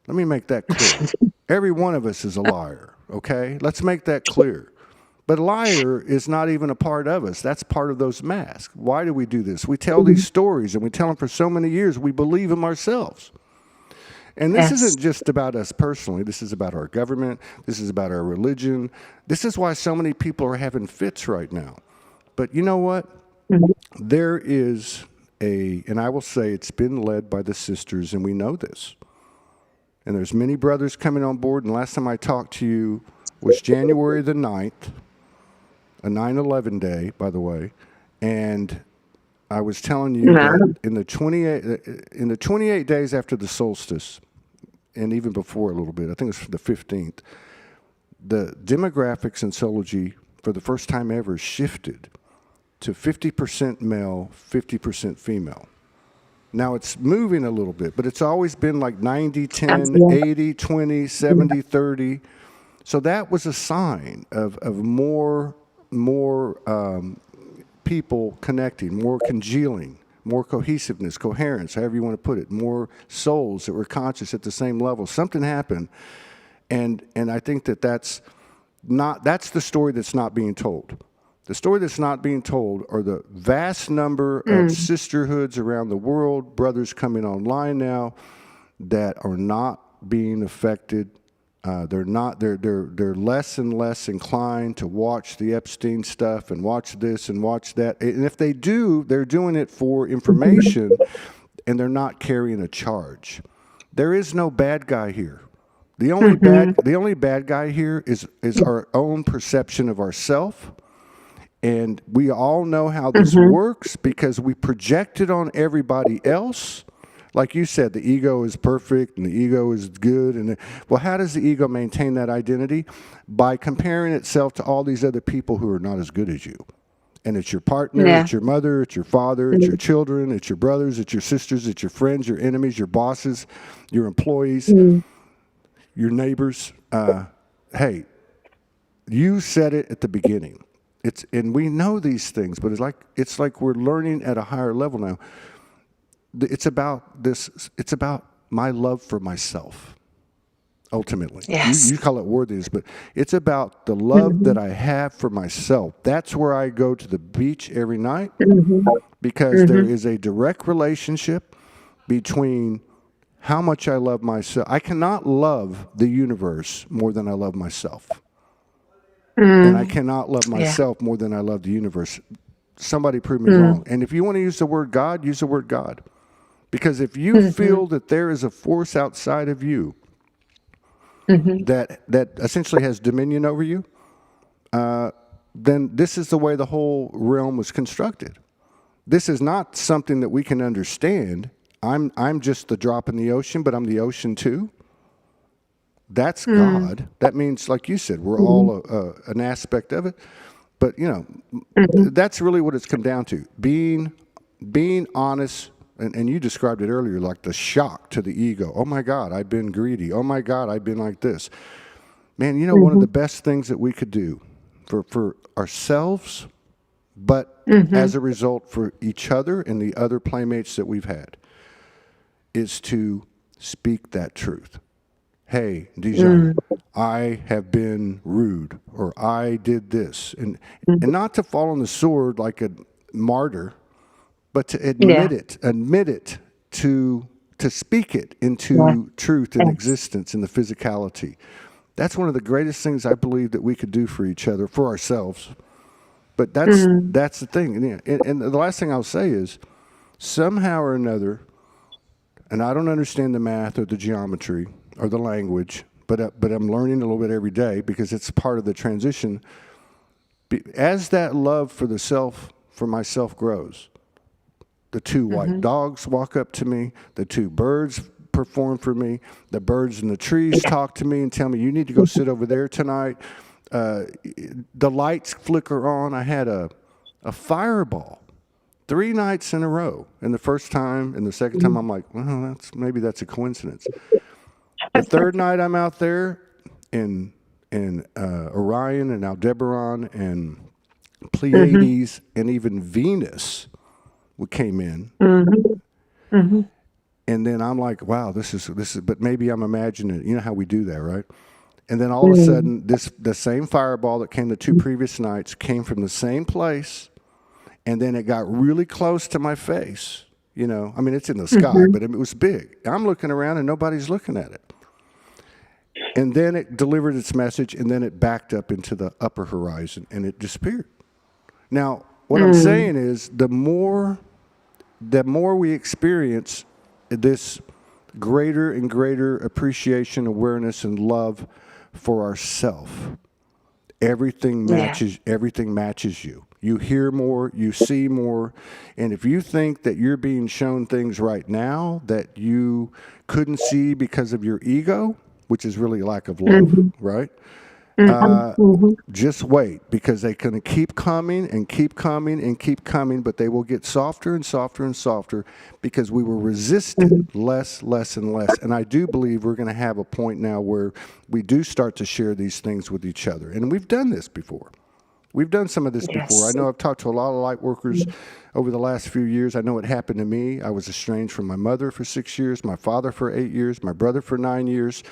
Let me make that clear. Every one of us is a liar, okay? Let's make that clear. But liar is not even a part of us. That's part of those masks. Why do we do this? We tell these stories, and we tell them for so many years, we believe them ourselves. And this isn't just about us personally. This is about our government. This is about our religion. This is why so many people are having fits right now. But you know what? There is and I will say it's been led by the sisters, and we know this. And there's many brothers coming on board. And last time I talked to you was January the 9th, a 9/11 day, by the way. And I was telling you that in the 28 days after the solstice, and even before a little bit, I think it was the 15th, the demographics in Soulogy for the first time ever shifted to 50% male, 50% female. Now it's moving a little bit, but it's always been like 90-10, 80-20, 70-30. So that was a sign of more people connecting, more congealing, more cohesiveness, coherence, however you want to put it, more souls that were conscious at the same level. Something happened, and I think that's the story that's not being told. The story that's not being told are the vast number of sisterhoods around the world, brothers coming online now that are not being affected. They're less and less inclined to watch the Epstein stuff and watch this and watch that. And if they do, they're doing it for information, and they're not carrying a charge. There is no bad guy here. The only bad guy here is our own perception of ourself. And we all know how this works because we project it on everybody else. Like you said, the ego is perfect and the ego is good. And well, how does the ego maintain that identity? By comparing itself to all these other people who are not as good as you. And it's your partner, it's your mother, it's your father, it's your children, it's your brothers, it's your sisters, it's your friends, your enemies, your bosses, your employees, your neighbors. Hey, you said it at the beginning. And we know these things, but it's like we're learning at a higher level now. It's about this. It's about my love for myself. Ultimately, you call it worthiness, but it's about the love that I have for myself. That's where I go to the beach every night because there is a direct relationship between how much I love myself. I cannot love the universe more than I love myself. And I cannot love myself more than I love the universe. Somebody prove me wrong. And if you want to use the word God, use the word God. Because if you feel that there is a force outside of you that essentially has dominion over you, then this is the way the whole realm was constructed. This is not something that we can understand. I'm just the drop in the ocean, but I'm the ocean too. That's God. That means, like you said, we're all an aspect of it. But, that's really what it's come down to. Being honest, and you described it earlier, like the shock to the ego. Oh, my God, I've been greedy. Oh, my God, I've been like this. Man, one of the best things that we could do for ourselves, but as a result for each other and the other playmates that we've had, is to speak that truth. Hey, Djane, I have been rude, or I did this. And not to fall on the sword like a martyr, but to admit it, to speak it into truth and existence in the physicality. That's one of the greatest things I believe that we could do for each other, for ourselves. But that's the thing. And the last thing I'll say is, somehow or another, and I don't understand the math or the geometry or the language, but I'm learning a little bit every day because it's part of the transition. As that love for myself grows, the two white dogs walk up to me, the two birds perform for me, the birds in the trees talk to me and tell me, you need to go sit over there tonight. The lights flicker on. I had a fireball 3 nights in a row. And the first time and the second time, I'm like, well, maybe that's a coincidence. The third night I'm out there in Orion and Aldebaran and Pleiades and even Venus came in. And then I'm like, wow, this is, but maybe I'm imagining it. You know how we do that, right? And then all of a sudden, the same fireball that came the 2 previous nights came from the same place, and then it got really close to my face. I mean, it's in the sky, but it was big. I'm looking around and nobody's looking at it. And then it delivered its message, and then it backed up into the upper horizon, and it disappeared. Now, what I'm saying is, the more we experience this greater and greater appreciation, awareness, and love for ourselves, everything matches you. You hear more, you see more, and if you think that you're being shown things right now that you couldn't see because of your ego, which is really lack of love, right? Just wait, because they're going to keep coming and keep coming and keep coming, but they will get softer and softer and softer because we will resist it less and less. And I do believe we're going to have a point now where we do start to share these things with each other. And we've done this before. We've done some of this before. I know I've talked to a lot of light workers over the last few years. I know it happened to me. I was estranged from my mother for 6 years, my father for 8 years, my brother for 9 years,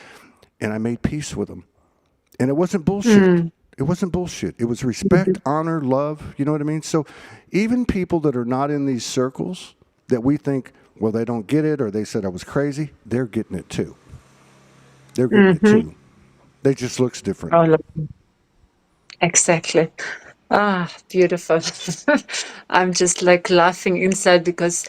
and I made peace with them. And it wasn't bullshit. It wasn't bullshit. It was respect, honor, love. You know what I mean? So even people that are not in these circles that we think, well, they don't get it or they said I was crazy, they're getting it too. They're getting it Mm-hmm. too. They just looks different. All of exactly. Ah, beautiful. I'm just like laughing inside because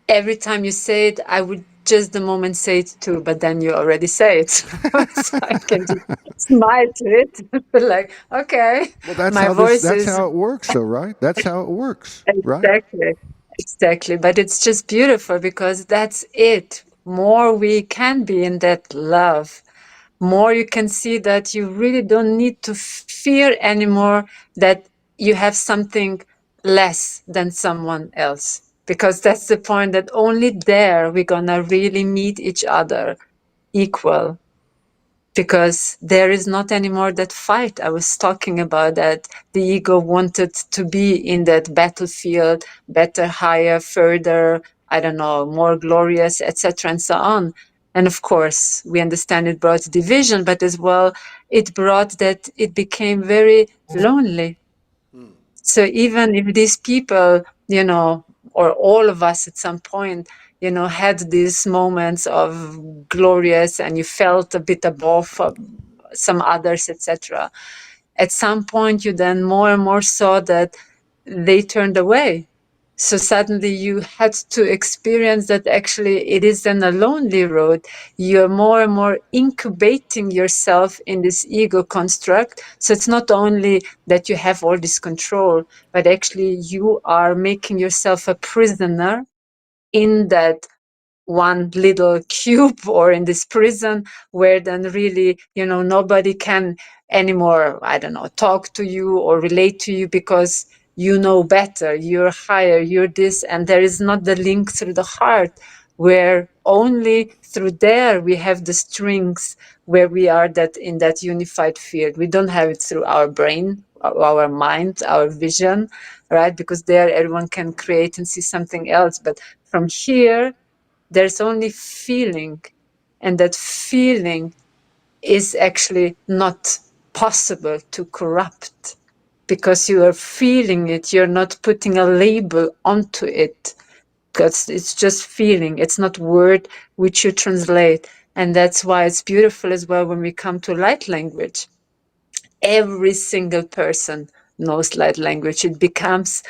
every time you say it, I would just the moment say it too, but then you already say it. So I can just smile to it. Like, okay, Well, that's my how this. voice That's is how it works, though, right? That's how it works, right? exactly, exactly. But it's just beautiful because that's it. More we can be in that love, more you can see that you really don't need to fear anymore that you have something less than someone else. Because that's the point that only there we're gonna really meet each other equal, because there is not anymore that fight I was talking about, that the ego wanted to be in that battlefield, better, higher, further, I don't know, more glorious, etc., and so on. And of course we understand it brought division, but as well it brought that it became very lonely. So even if these people, or all of us at some point, had these moments of glorious and you felt a bit above some others, etc. At some point, you then more and more saw that they turned away. So suddenly you had to experience that actually it is then a lonely road. You're more and more incubating yourself in this ego construct. So it's not only that you have all this control, but actually you are making yourself a prisoner in that one little cube or in this prison, where then really nobody can anymore, I don't know, talk to you or relate to you, because you know better, you're higher, you're this, and there is not the link through the heart, where only through there we have the strings, where we are that in that unified field. We don't have it through our brain, our mind, our vision, right? Because there everyone can create and see something else, but from here there's only feeling, and that feeling is actually not possible to corrupt, because you are feeling it, you're not putting a label onto it, because it's just feeling, it's not word which you translate. And that's why it's beautiful as well when we come to light language. Every single person knows light language. It becomes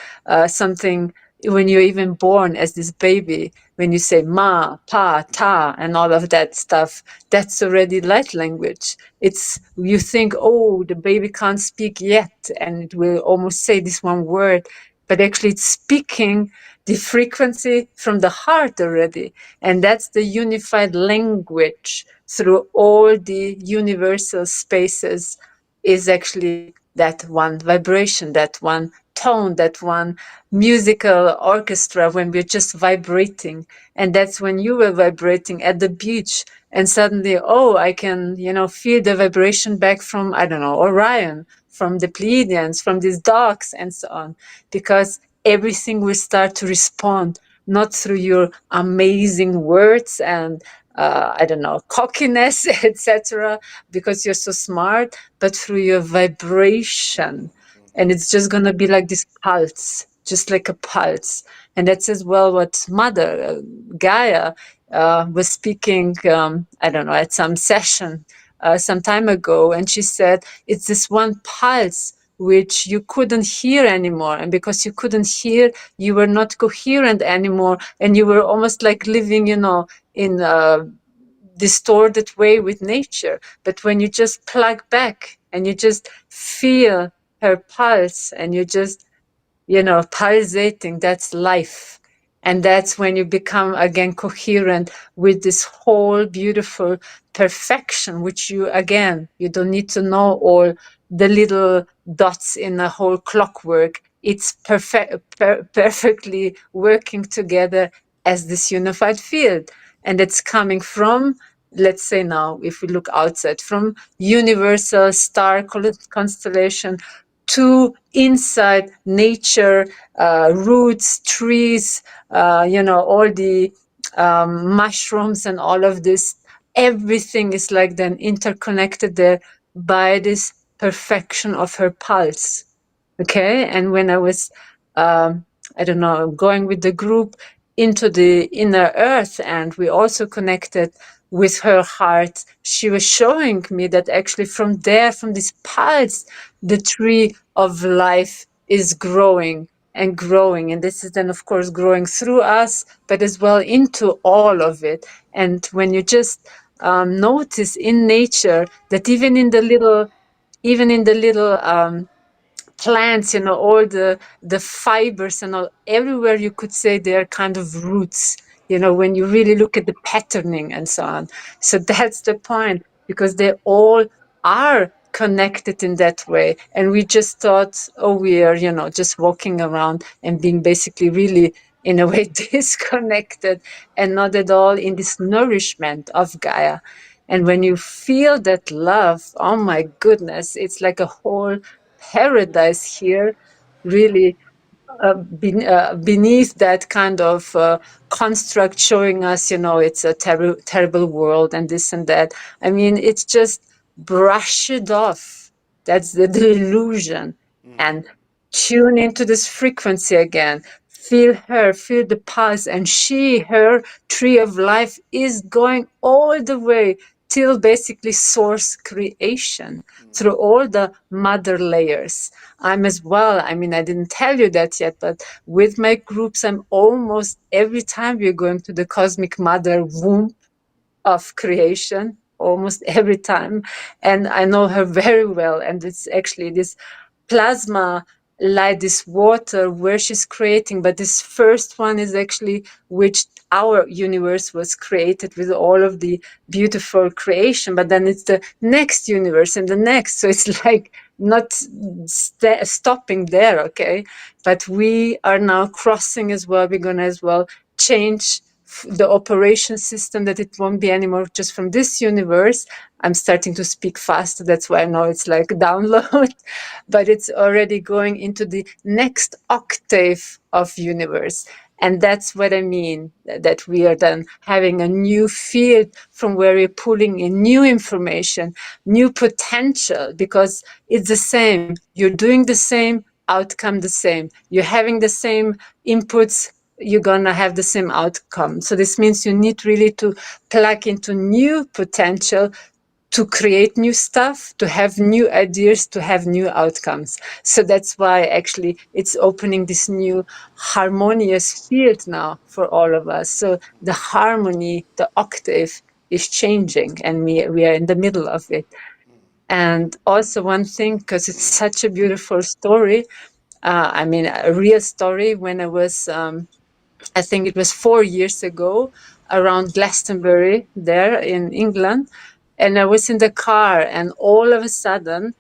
something when you're even born as this baby. When you say ma, pa, ta, and all of that stuff, that's already light language. It's, you think, oh, the baby can't speak yet, and it will almost say this one word, but actually it's speaking the frequency from the heart already. And that's the unified language through all the universal spaces, is actually that one vibration, that one tone, that one musical orchestra, when we're just vibrating. And that's when you were vibrating at the beach, and suddenly, oh, I can, feel the vibration back from, I don't know, Orion, from the Pleiadians, from these dogs, and so on. Because everything will start to respond, not through your amazing words and I don't know, cockiness, etc., because you're so smart, but through your vibration. And it's just going to be like this pulse, just like a pulse. And that's as well what Mother Gaia was speaking, I don't know, at some session some time ago. And she said, it's this one pulse which you couldn't hear anymore. And because you couldn't hear, you were not coherent anymore. And you were almost like living, in a distorted way with nature. But when you just plug back and you just feel her pulse, and you just, pulsating, that's life. And that's when you become again coherent with this whole beautiful perfection, which you, again, you don't need to know all the little dots in a whole clockwork. It's perfectly working together as this unified field. And it's coming from, let's say now, if we look outside, from universal star constellation to inside nature, roots, trees, all the mushrooms and all of this. Everything is like then interconnected there by this perfection of her pulse. Okay. And when I was, I don't know, going with the group into the inner earth, and we also connected with her heart, she was showing me that actually from there, from this pulse, the tree of life is growing and growing. And this is then, of course, growing through us, but as well into all of it. And when you just notice in nature that even in the little plants, you know, all the fibers and all, everywhere you could say they're kind of roots, you know, when you really look at the patterning and so on. So that's the point, because they all are connected in that way. And we just thought, oh, we are, you know, just walking around and being basically really in a way disconnected and not at all in this nourishment of Gaia. And when you feel that love, oh my goodness, it's like a whole paradise here, really beneath that kind of construct showing us, you know, it's a terrible world and this and that. I mean, it's just brush it off. That's the illusion. And tune into this frequency again. Feel her, feel the pulse. And her tree of life is going all the way till basically source creation through all the mother layers. I'm as well, I mean, I didn't tell you that yet, but with my groups, I'm almost every time we're going to the cosmic mother womb of creation, almost every time. And I know her very well. And it's actually this plasma light, this water where she's creating. But this first one is actually which our universe was created with all of the beautiful creation. But then it's the next universe and the next. So it's like not stopping there, okay? But we are now crossing as well. We're going to as well change the operation system, that it won't be anymore just from this universe. I'm starting to speak fast. That's why I know it's like download, but it's already going into the next octave of universe. And that's what I mean, that we are then having a new field from where we're pulling in new information, new potential, because it's the same. You're doing the same, outcome the same. You're having the same inputs, you're going to have the same outcome. So this means you need really to plug into new potential to create new stuff, to have new ideas, to have new outcomes. So that's why actually it's opening this new harmonious field now for all of us. So the harmony, the octave is changing, and we are in the middle of it. And also one thing, because it's such a beautiful story, I mean, a real story. When I was I think it was 4 years ago, around Glastonbury there in England. And I was in the car, and all of a sudden,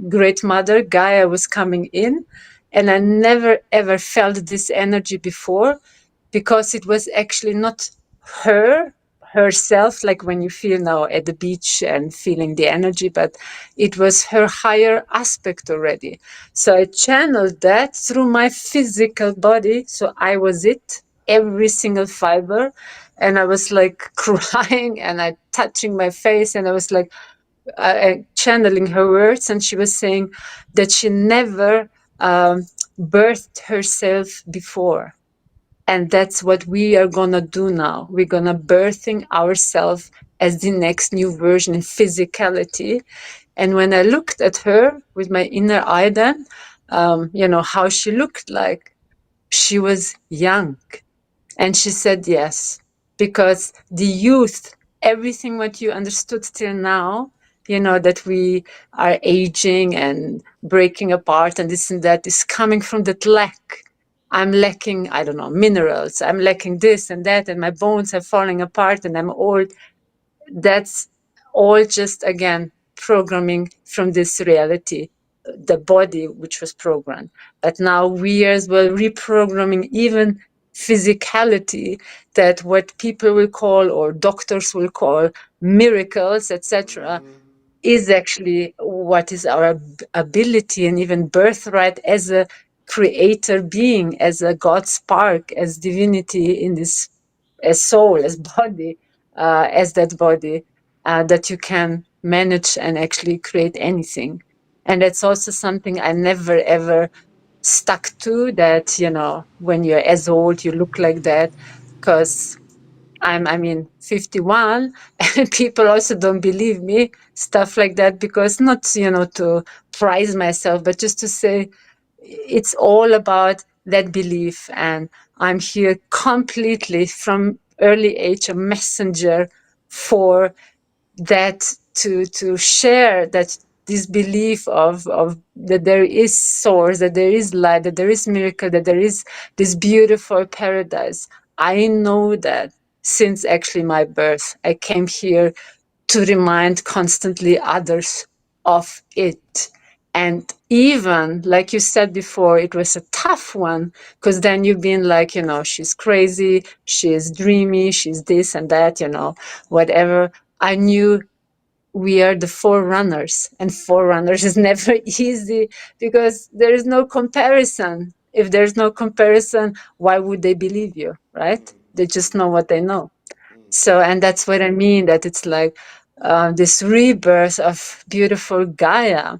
Great Mother Gaia was coming in. And I never ever felt this energy before, because it was actually not herself, like when you feel now at the beach and feeling the energy, but it was her higher aspect already. So I channeled that through my physical body. So I was it, every single fiber. And I was like crying, and I touching my face, and I was like channeling her words. And she was saying that she never birthed herself before. And that's what we are going to do now. We're going to birthing ourselves as the next new version in physicality. And when I looked at her with my inner eye then, you know, how she looked like, she was young. And she said yes, because the youth, everything what you understood till now, you know, that we are aging and breaking apart and this and that, is coming from that lack. I'm lacking, I don't know, minerals. I'm lacking this and that, and my bones are falling apart and I'm old. That's all just, again, programming from this reality, the body which was programmed. But now we are as well reprogramming even physicality, that what people will call, or doctors will call, miracles, etc., is actually what is our ability and even birthright as a creator being, as a God spark, as divinity in this, as soul, as body, as that body, that you can manage and actually create anything. And that's also something I never ever stuck to, that, when you're as old, you look like that. Because I mean, 51, and people also don't believe me, stuff like that, because not, to prize myself, but just to say it's all about that belief. And I'm here completely from early age, a messenger for that, to share that, this belief of that there is source, that there is light, that there is miracle, that there is this beautiful paradise. I know that since actually my birth. I came here to remind constantly others of it. And even, like you said before, it was a tough one, because then you've been like, she's crazy, she's dreamy, she's this and that, whatever. I knew we are the forerunners, and forerunners is never easy, because there is no comparison. If there's no comparison, why would they believe you, right? They just know what they know. So, and that's what I mean, that it's like this rebirth of beautiful Gaia,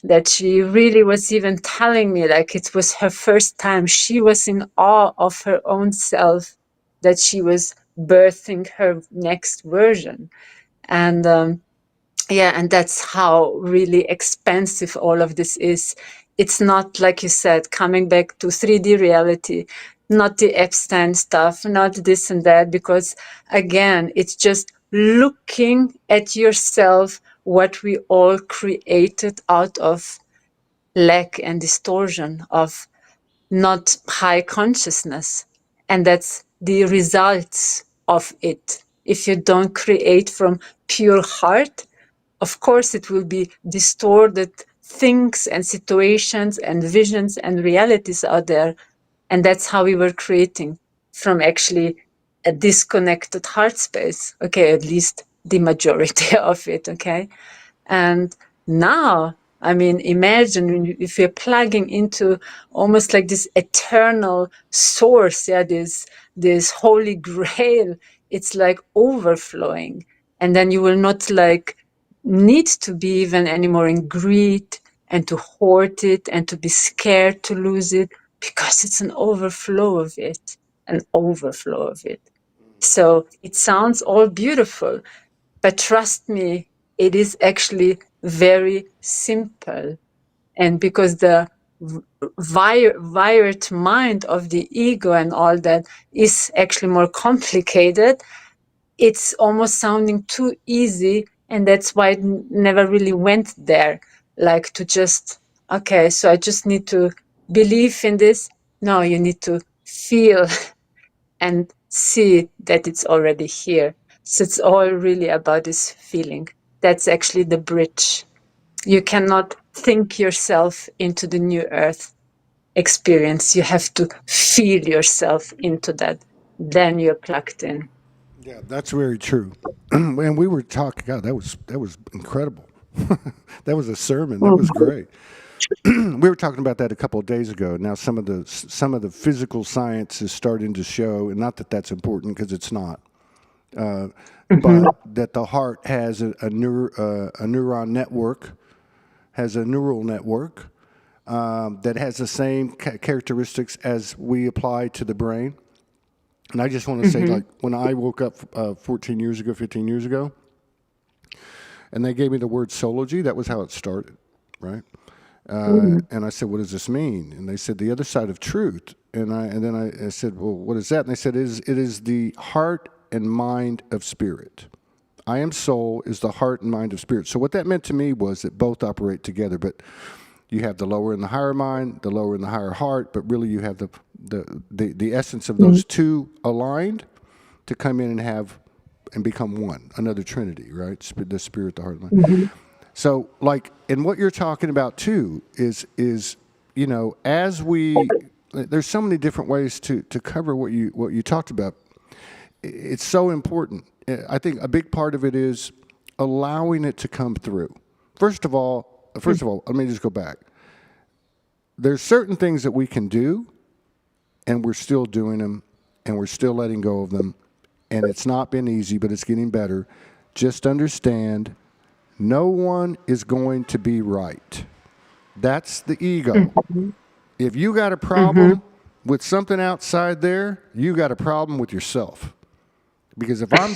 that she really was even telling me, like, it was her first time. She was in awe of her own self, that she was birthing her next version. And yeah, and that's how really expensive all of this is. It's not, like you said, coming back to 3D reality, not the Epstein stuff, not this and that, because again, it's just looking at yourself, what we all created out of lack and distortion of not high consciousness. And that's the results of it. If you don't create from pure heart, of course, it will be distorted things and situations and visions and realities out there. And that's how we were creating, from actually a disconnected heart space. Okay, at least the majority of it. Okay. And now, I mean, imagine if you're plugging into almost like this eternal source, yeah, this holy grail, it's like overflowing. And then you will not like need to be even anymore in greed and to hoard it and to be scared to lose it, because it's an overflow of it, an overflow of it. So it sounds all beautiful, but trust me, it is actually very simple. And because the wired mind of the ego and all that is actually more complicated, it's almost sounding too easy. And that's why it never really went there. Like to just, okay, so I just need to believe in this. No, you need to feel and see that it's already here. So it's all really about this feeling. That's actually the bridge. You cannot think yourself into the new earth experience. You have to feel yourself into that. Then you're plugged in. Yeah, that's very true. And we were talking. God, that was incredible. That was a sermon. That was great. We were talking about that a couple of days ago. Now some of the physical science is starting to show, and not that that's important because it's not, but that the heart has a neuron network, has a neural network that has the same characteristics as we apply to the brain. And I just want to say, like, when I woke up 14 years ago, 15 years ago, and they gave me the word Soulogy, that was how it started, right? And I said, "What does this mean?" And they said, "The other side of truth." And then I said, "Well, what is that?" And they said, it is the heart and mind of spirit. I am soul is the heart and mind of spirit. So what that meant to me was that both operate together, but you have the lower and the higher mind, the lower and the higher heart, but really you have the essence of those two aligned to come in and have and become one, another trinity, right? The spirit, the heart, and mind. So, like, and what you're talking about too is as there's so many different ways to cover what you talked about. It's so important. I think a big part of it is allowing it to come through. First of all, let me just go back. There's certain things that we can do, and we're still doing them, and we're still letting go of them, and it's not been easy, but it's getting better. Just understand No one is going to be right. That's the ego. If you got a problem with something outside there, you got a problem with yourself. Because if I'm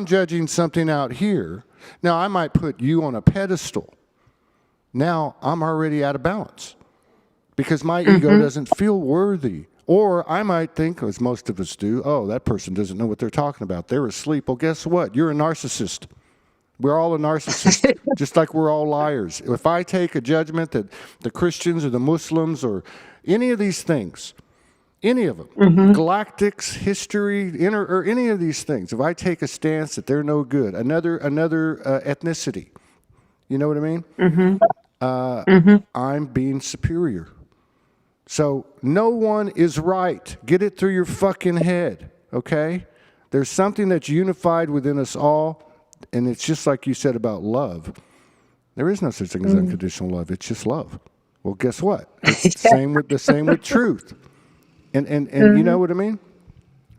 judging something out here, now I might put you on a pedestal. Now I'm already out of balance because my ego doesn't feel worthy. Or I might think, as most of us do, oh, that person doesn't know what they're talking about. They're asleep. Well, guess what? You're a narcissist. We're all a narcissist, just like we're all liars. If I take a judgment that the Christians or the Muslims or any of these things, any of them, galactics, history, or any of these things, if I take a stance that they're no good, another ethnicity, you know what I mean? I'm being superior. So no one is right. Get it through your fucking head, okay? There's something that's unified within us all, and it's just like you said about love. There is no such thing as unconditional love. It's just love. Well, guess what? It's the same with truth. And you know what I mean?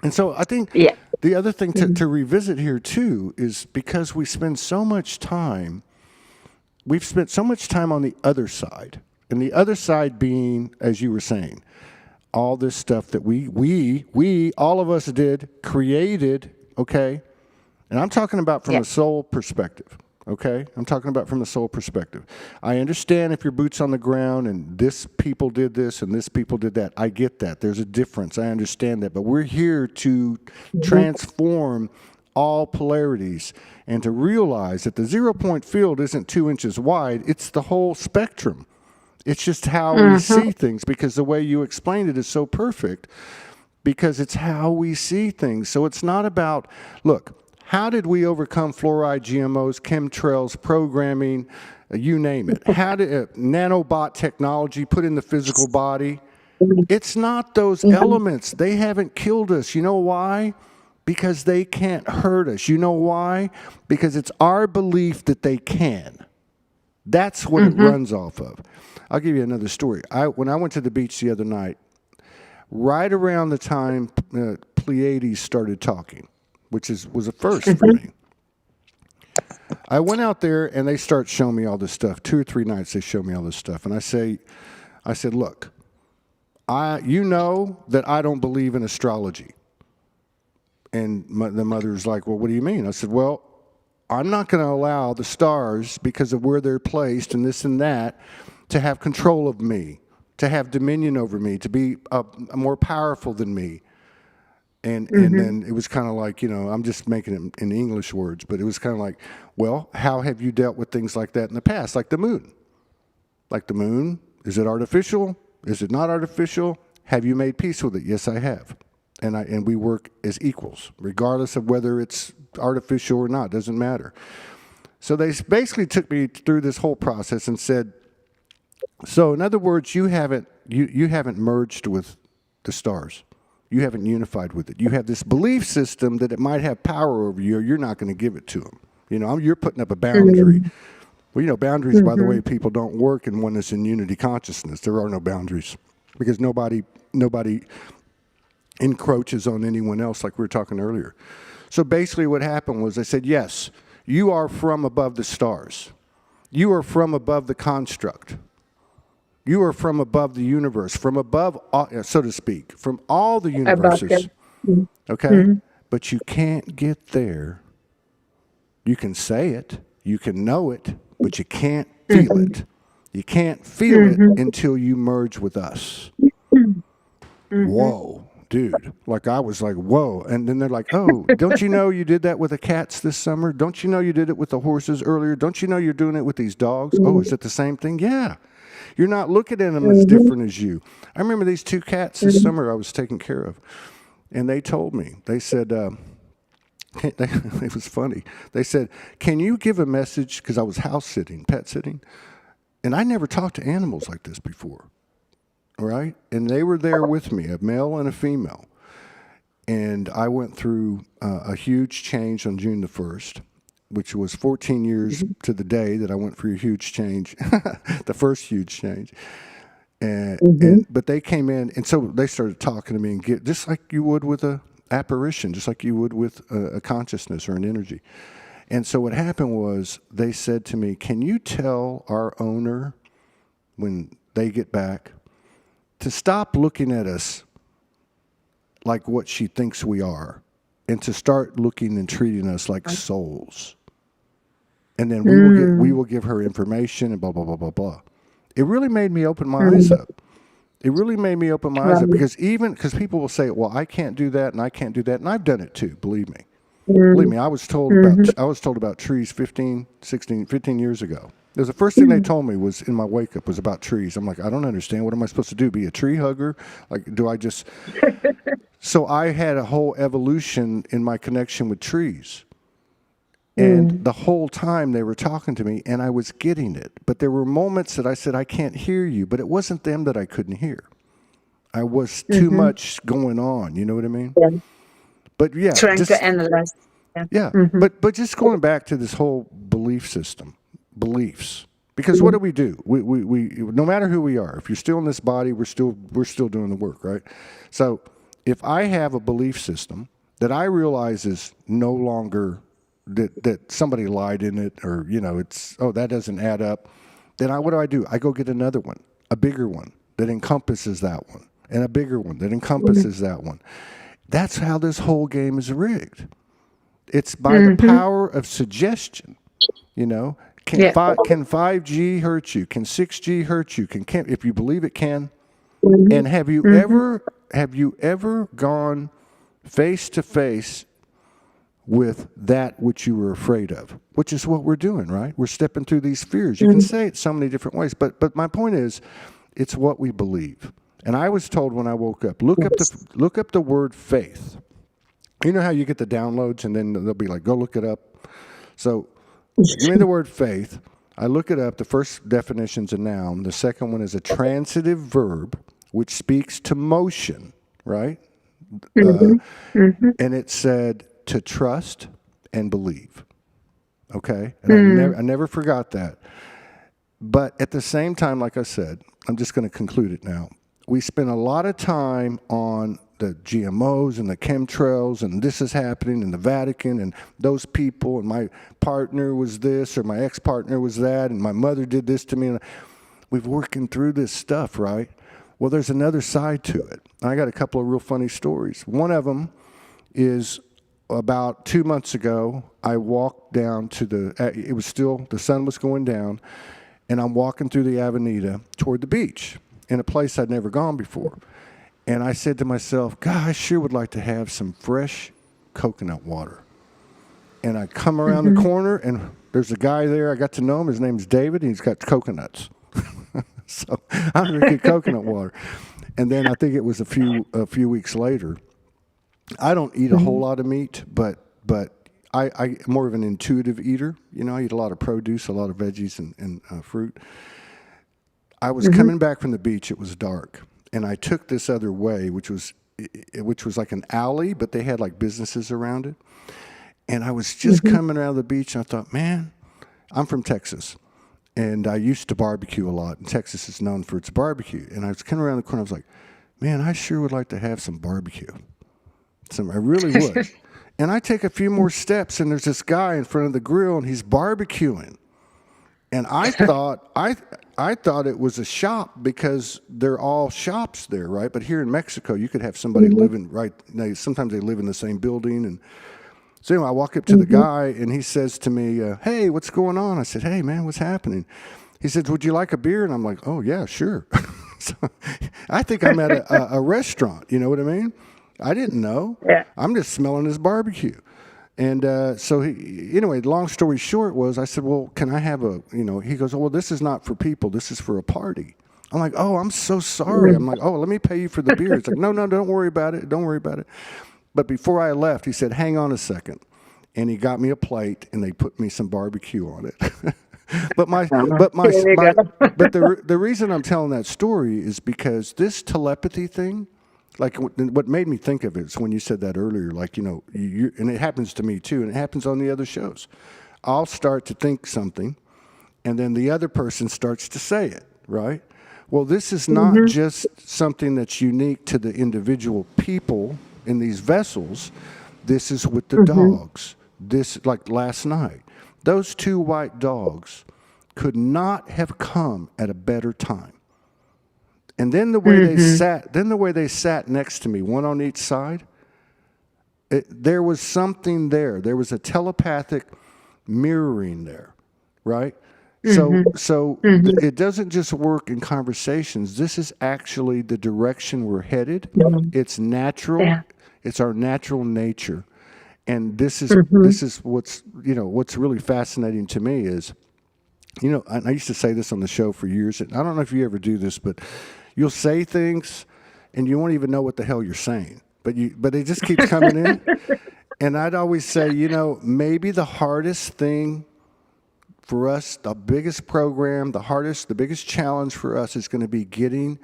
And so I think the other thing to revisit here too is because we've spent so much time on the other side. And the other side being, as you were saying, all this stuff that we all of us created, okay? And I'm talking about from a soul perspective, okay? I'm talking about from the soul perspective. I understand if your boots on the ground and this people did this and this people did that. I get that. There's a difference. I understand that. But we're here to transform all polarities and to realize that the 0-point field isn't 2 inches wide. It's the whole spectrum. It's just how we see things, because the way you explained it is so perfect, because it's how we see things. So it's not about, look, how did we overcome fluoride, GMOs, chemtrails, programming, you name it? How did nanobot technology put in the physical body? It's not those elements. They haven't killed us. You know why? Because they can't hurt us. You know why? Because it's our belief that they can. That's what it runs off of. I'll give you another story. When I went to the beach the other night, right around the time Pleiades started talking, which was a first for me. I went out there and they start showing me all this stuff. 2 or 3 nights they show me all this stuff, and I said, look, you know that I don't believe in astrology. And the mother's like, well, what do you mean? I said, well, I'm not going to allow the stars, because of where they're placed and this and that, to have control of me, to have dominion over me, to be more powerful than me. And then it was kind of like, I'm just making it in English words, but it was kind of like, well, how have you dealt with things like that in the past? Like the moon. Like the moon, is it artificial? Is it not artificial? Have you made peace with it? Yes, I have. And we work as equals, regardless of whether it's artificial or not, doesn't matter. So they basically took me through this whole process and said, so in other words, you haven't merged with the stars. You haven't unified with it. You have this belief system that it might have power over you, or you're not going to give it to them. You're putting up a boundary. Well, boundaries, by the way, people don't work in oneness and unity consciousness. There are no boundaries because nobody encroaches on anyone else, like we were talking earlier. So basically what happened was they said, yes, you are from above the stars. You are from above the construct. You are from above the universe, from above, so to speak, from all the universes. Okay? But you can't get there. You can say it, you can know it, but you can't feel it. You can't feel it until you merge with us. Whoa, dude. Like I was like, whoa. And then they're like, oh, don't you know you did that with the cats this summer? Don't you know you did it with the horses earlier? Don't you know you're doing it with these dogs? Oh, is it the same thing? Yeah. You're not looking at them as different as you. I remember these 2 cats this summer I was taking care of. And they told me, they said, it was funny. They said, can you give a message? Because I was house sitting, pet sitting. And I never talked to animals like this before. All right? And they were there with me, a male and a female. And I went through a huge change on June the 1st. Which was 14 years to the day that I went through a huge change, the first huge change. But they came in, and so they started talking to me, and just like you would with a apparition, just like you would with a consciousness or an energy. And so what happened was they said to me, can you tell our owner when they get back to stop looking at us like what she thinks we are and to start looking and treating us like souls. And then we will give her information and blah, blah, blah, blah, blah. It really made me open my eyes up. It really made me open my eyes up because people will say, well, I can't do that and I can't do that. And I've done it too, believe me. Believe me, I was told about trees 15 years ago. It was the first thing they told me was in my wake up was about trees. I'm like, I don't understand. What am I supposed to do? Be a tree hugger? Like, do I just... So I had a whole evolution in my connection with trees. And the whole time they were talking to me and I was getting it. But there were moments that I said, I can't hear you. But it wasn't them that I couldn't hear. I was too much going on. You know what I mean? Yeah. But yeah. Trying to analyze. Yeah. But just going back to this whole belief system, beliefs. Because what do? We no matter who we are, if you're still in this body, we're still doing the work, right? So if I have a belief system that I realize is no longer that somebody lied in it, or it's that doesn't add up, then what do? I go get another one, a bigger one that encompasses that one, and a bigger one that encompasses that one. That's how this whole game is rigged. It's by the power of suggestion. Can 5G hurt you? Can 6G hurt you? Can if you believe it can? And have you ever gone face to face with that which you were afraid of? Which is what we're doing, right? We're stepping through these fears. You can say it so many different ways, but my point is, it's what we believe. And I was told when I woke up, look up the word faith. You know how you get the downloads and then they'll be like, go look it up. So give me the word faith. I look it up. The first definition's a noun. The second one is a transitive verb, which speaks to motion, right? And it said to trust and believe. Okay? And I never forgot that. But at the same time, like I said, I'm just going to conclude it now. We spend a lot of time on the GMOs and the chemtrails and this is happening in the Vatican and those people and my partner was this or my ex-partner was that and my mother did this to me. And we've working through this stuff, right? Well, there's another side to it. I got a couple of real funny stories. One of them is about 2 months ago, I walked down to the sun was going down, and I'm walking through the Avenida toward the beach in a place I'd never gone before. And I said to myself, God, I sure would like to have some fresh coconut water. And I come around the corner, and there's a guy there. I got to know him. His name's David, and he's got coconuts. So I'm drinking coconut water. And then I think it was a few weeks later. I don't eat a whole lot of meat, but I'm more of an intuitive eater. I eat a lot of produce, a lot of veggies and fruit. I was coming back from the beach. It was dark. And I took this other way, which was like an alley, but they had like businesses around it. And I was just coming around the beach, and I thought, man, I'm from Texas. And I used to barbecue a lot, and Texas is known for its barbecue. And I was coming around the corner, I was like, man, I sure would like to have some barbecue. I really would. And I take a few more steps, and there's this guy in front of the grill, and he's barbecuing. And I thought it was a shop because they're all shops there, right? But here in Mexico, you could have somebody living right. Sometimes they live in the same building, and so anyway, I walk up to the guy, and he says to me, "Hey, what's going on?" I said, "Hey, man, what's happening?" He said, "Would you like a beer?" And I'm like, "Oh yeah, sure." So I think I'm at a restaurant. You know what I mean? I didn't know. Yeah. I'm just smelling his barbecue. And so anyway, long story short was I said, well, can I have he goes, oh, well, this is not for people. This is for a party. I'm like, oh, I'm so sorry. I'm like, oh, let me pay you for the beer. It's like, no, don't worry about it. Don't worry about it. But before I left, he said, hang on a second. And he got me a plate and they put me some barbecue on it. But the reason I'm telling that story is because this telepathy thing, like what made me think of it is when you said that earlier, like, and it happens to me too, and it happens on the other shows. I'll start to think something, and then the other person starts to say it, right? Well, this is not just something that's unique to the individual people in these vessels. This is with the dogs. this, like last night, those two white dogs could not have come at a better time. And then the way they sat next to me, one on each side, there was something there. There was a telepathic mirroring there, right? So it doesn't just work in conversations. This is actually the direction we're headed. It's natural. Yeah. It's our natural nature. And this is what's really fascinating to me is, I used to say this on the show for years, and I don't know if you ever do this, but you'll say things and you won't even know what the hell you're saying, but it just keeps coming in. And I'd always say, maybe the hardest thing for us, the biggest program, the biggest challenge for us is going to be getting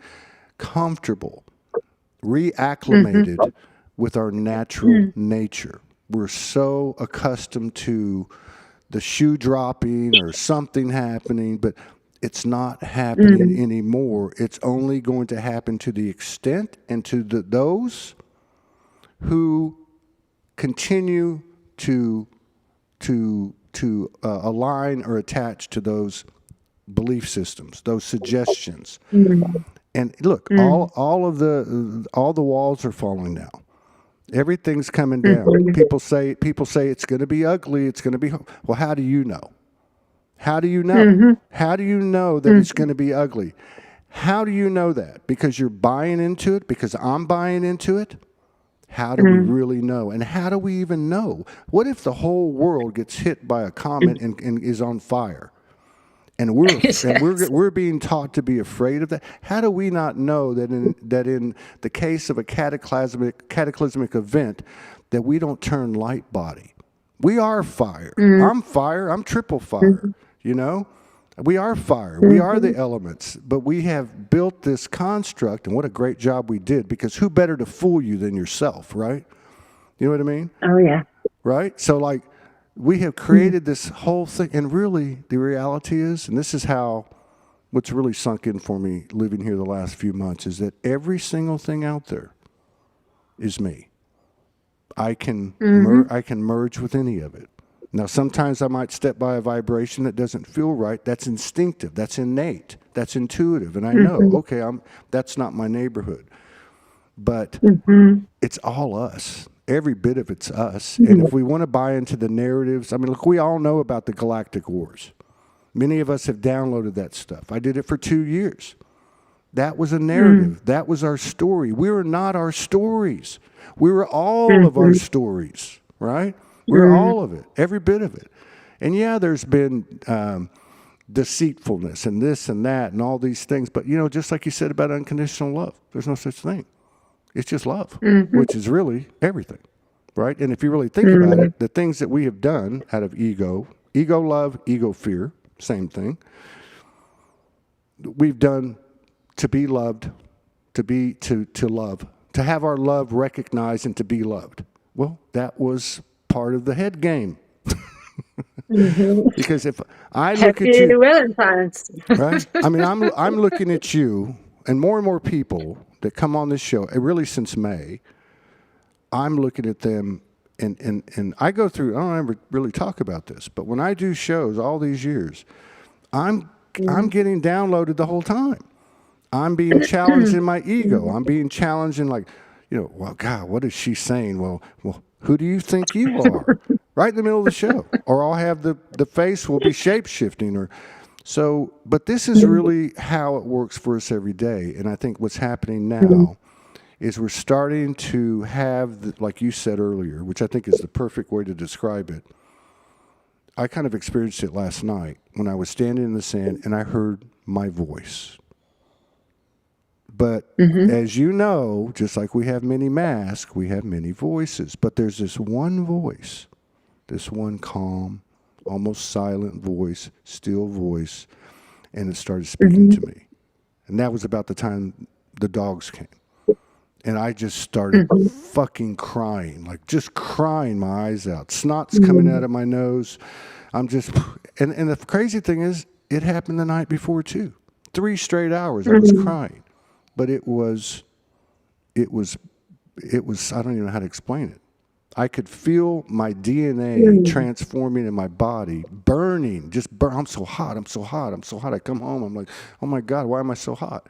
comfortable, reacclimated with our natural nature. We're so accustomed to the shoe dropping or something happening, but it's not happening anymore. It's only going to happen to the extent and to those who continue to align or attach to those belief systems, those suggestions. And look, all the walls are falling down. Everything's coming down. People say it's going to be ugly. It's going to be, well, how do you know? How do you know? How do you know that it's going to be ugly? How do you know that? Because you're buying into it? Because I'm buying into it? How do we really know? And how do we even know? What if the whole world gets hit by a comet and is on fire? And we're being taught to be afraid of that. How do we not know that in the case of a cataclysmic event, that we don't turn light body? We are fire. I'm fire. I'm triple fire. We are fire. We are the elements. But we have built this construct, and what a great job we did, because who better to fool you than yourself, right? You know what I mean? Oh, yeah. Right? So, like, we have created this whole thing, and really the reality is, and this is what's really sunk in for me living here the last few months, is that every single thing out there is me. I can merge with any of it. Now, sometimes I might step by a vibration that doesn't feel right. That's instinctive. That's innate. That's intuitive. And I know, okay, that's not my neighborhood. But it's all us. Every bit of it's us. And if we want to buy into the narratives, I mean, look, we all know about the galactic wars. Many of us have downloaded that stuff. I did it for 2 years. That was a narrative. That was our story. We were not our stories. We were all of our stories, right? We're all of it, every bit of it. And yeah, there's been deceitfulness and this and that and all these things. But, just like you said about unconditional love, there's no such thing. It's just love, which is really everything, right? And if you really think about it, the things that we have done out of ego love, ego fear, same thing. We've done to be loved, to love, to have our love recognized and to be loved. Well, that was part of the head game. Because if I look at you, Valentine's. right? I mean, I'm looking at you, and more people that come on this show, really since May, I'm looking at them, and I go through. I don't ever really talk about this, but when I do shows all these years, I'm getting downloaded the whole time. I'm being challenged in my ego. I'm being challenged in well, God, what is she saying? Well, who do you think you are? Right in the middle of the show. Or I'll have the face will be shape-shifting. But this is really how it works for us every day. And I think what's happening now is we're starting to have, like you said earlier, which I think is the perfect way to describe it. I kind of experienced it last night when I was standing in the sand and I heard my voice. But as you know, just like we have many masks, we have many voices. But there's this one voice, this one calm, almost silent voice, still voice, and it started speaking to me. And that was about the time the dogs came. And I just started fucking crying, like just crying my eyes out. Snot's coming out of my nose. I'm just, and the crazy thing is, it happened the night before too. 3 straight hours I was crying. But it was, I don't even know how to explain it. I could feel my DNA transforming in my body, burning, I'm so hot, I'm so hot, I'm so hot. I come home, I'm like, oh my God, why am I so hot?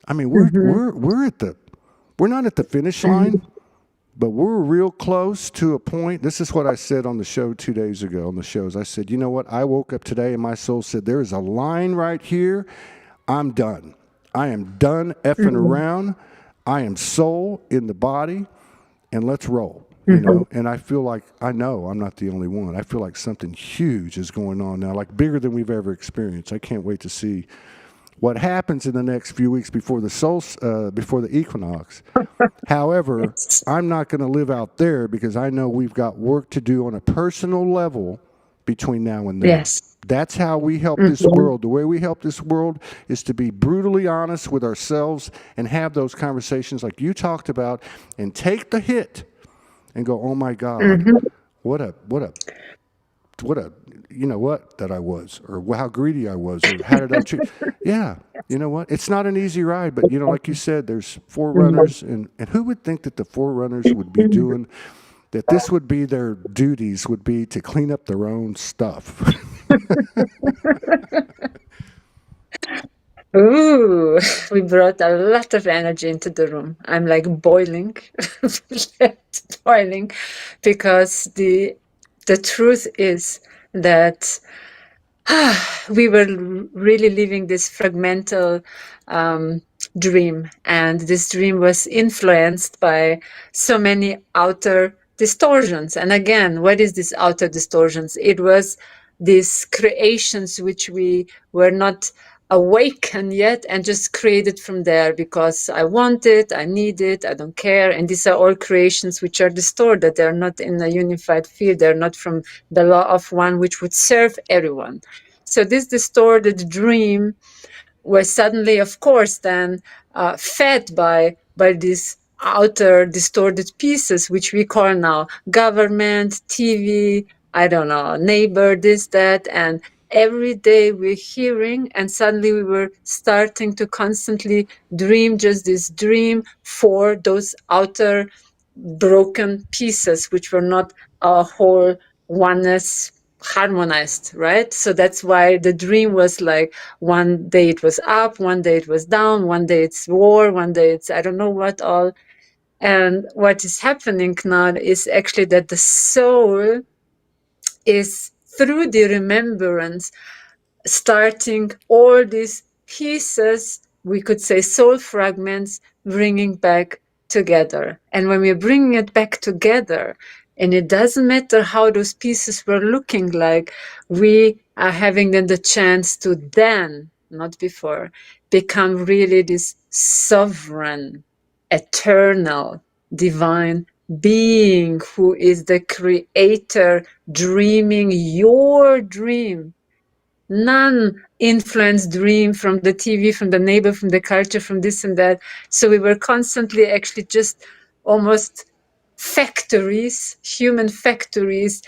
I mean, we're not at the finish line, but we're real close to a point. This is what I said on the show 2 days ago on the shows. I said, you know what? I woke up today and my soul said, there is a line right here. I'm done. I am done effing around. I am soul in the body, and let's roll. You know, and I feel like, I know I'm not the only one. I feel like something huge is going on now, like bigger than we've ever experienced. I can't wait to see what happens in the next few weeks before the equinox. However, I'm not going to live out there because I know we've got work to do on a personal level between now and then. Yes. That's how we help this world. The way we help this world is to be brutally honest with ourselves and have those conversations like you talked about, and take the hit and go, oh my God, what a you know what that I was, or how greedy I was, or how did I treat? Yeah, you know what? It's not an easy ride, but you know, like you said, there's forerunners, and who would think that the forerunners would be doing that? This would be their duties, would be to clean up their own stuff. Ooh, we brought a lot of energy into the room. I'm like boiling, boiling, because the truth is that we were really living this fragmental dream, and this dream was influenced by so many outer distortions. And again, what is this outer distortions? It was these creations which we were not awakened yet, and just created from there because I want it, I need it, I don't care. And these are all creations which are distorted. They're not in a unified field. They're not from the law of one which would serve everyone. So this distorted dream was suddenly, of course, then fed by these outer distorted pieces, which we call now government, TV, I don't know, neighbor, this, that, and every day we're hearing, and suddenly we were starting to constantly dream just this dream for those outer broken pieces, which were not a whole oneness harmonized, right? So that's why the dream was like one day it was up, one day it was down, one day it's war, one day it's I don't know what all. And what is happening now is actually that the soul is through the remembrance starting all these pieces, we could say soul fragments, bringing back together. And when we're bringing it back together, and it doesn't matter how those pieces were looking like, we are having then the chance to then, not before, become really this sovereign, eternal, divine being who is the creator, dreaming your dream, non-influenced dream from the TV, from the neighbor, from the culture, from this and that. So we were constantly actually just almost factories, human factories,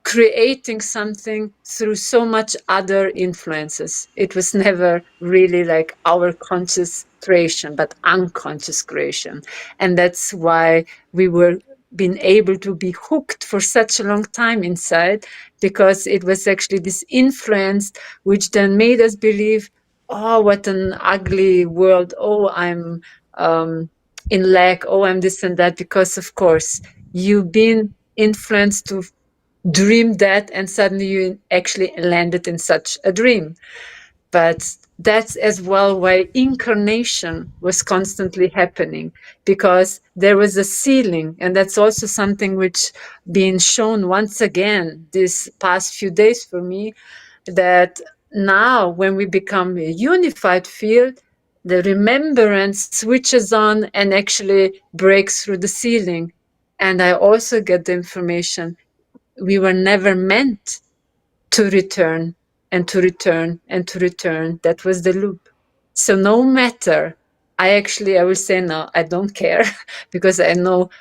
creating something through so much other influences. It was never really like our conscious creation, but unconscious creation. And that's why we were being able to be hooked for such a long time inside, because it was actually this influence which then made us believe, oh, what an ugly world. Oh, I'm in lack. Oh, I'm this and that. Because, of course, you've been influenced to dream that, and suddenly you actually landed in such a dream. But that's as well why incarnation was constantly happening, because there was a ceiling. And that's also something which being shown once again this past few days for me, that now when we become a unified field, the remembrance switches on and actually breaks through the ceiling. And I also get the information we were never meant to return and to return and to return. That was the loop. So no matter, I will say no, I don't care because I know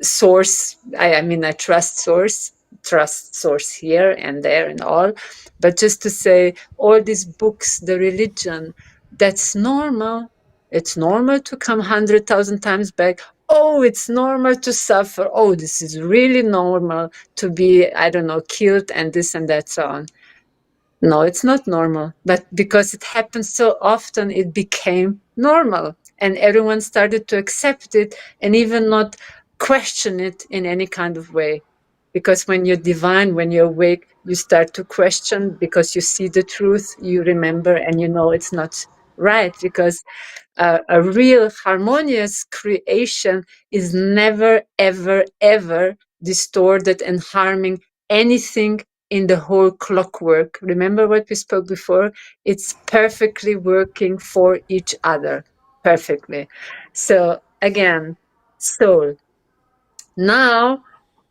source. I mean, I trust source here and there and all. But just to say, all these books, the religion, that's normal. It's normal to come 100,000 times back. oh, it's normal to suffer. Oh, this is really normal to be, I don't know, killed and this and that, so on. No, it's not normal. But because it happened so often, it became normal. And everyone started to accept it and even not question it in any kind of way. Because when you're divine, when you're awake, you start to question because you see the truth, you remember, and you know it's not right. Because a real harmonious creation is never, ever, ever distorted and harming anything in the whole clockwork. Remember what we spoke before? It's perfectly working for each other. Perfectly. So again, soul. Now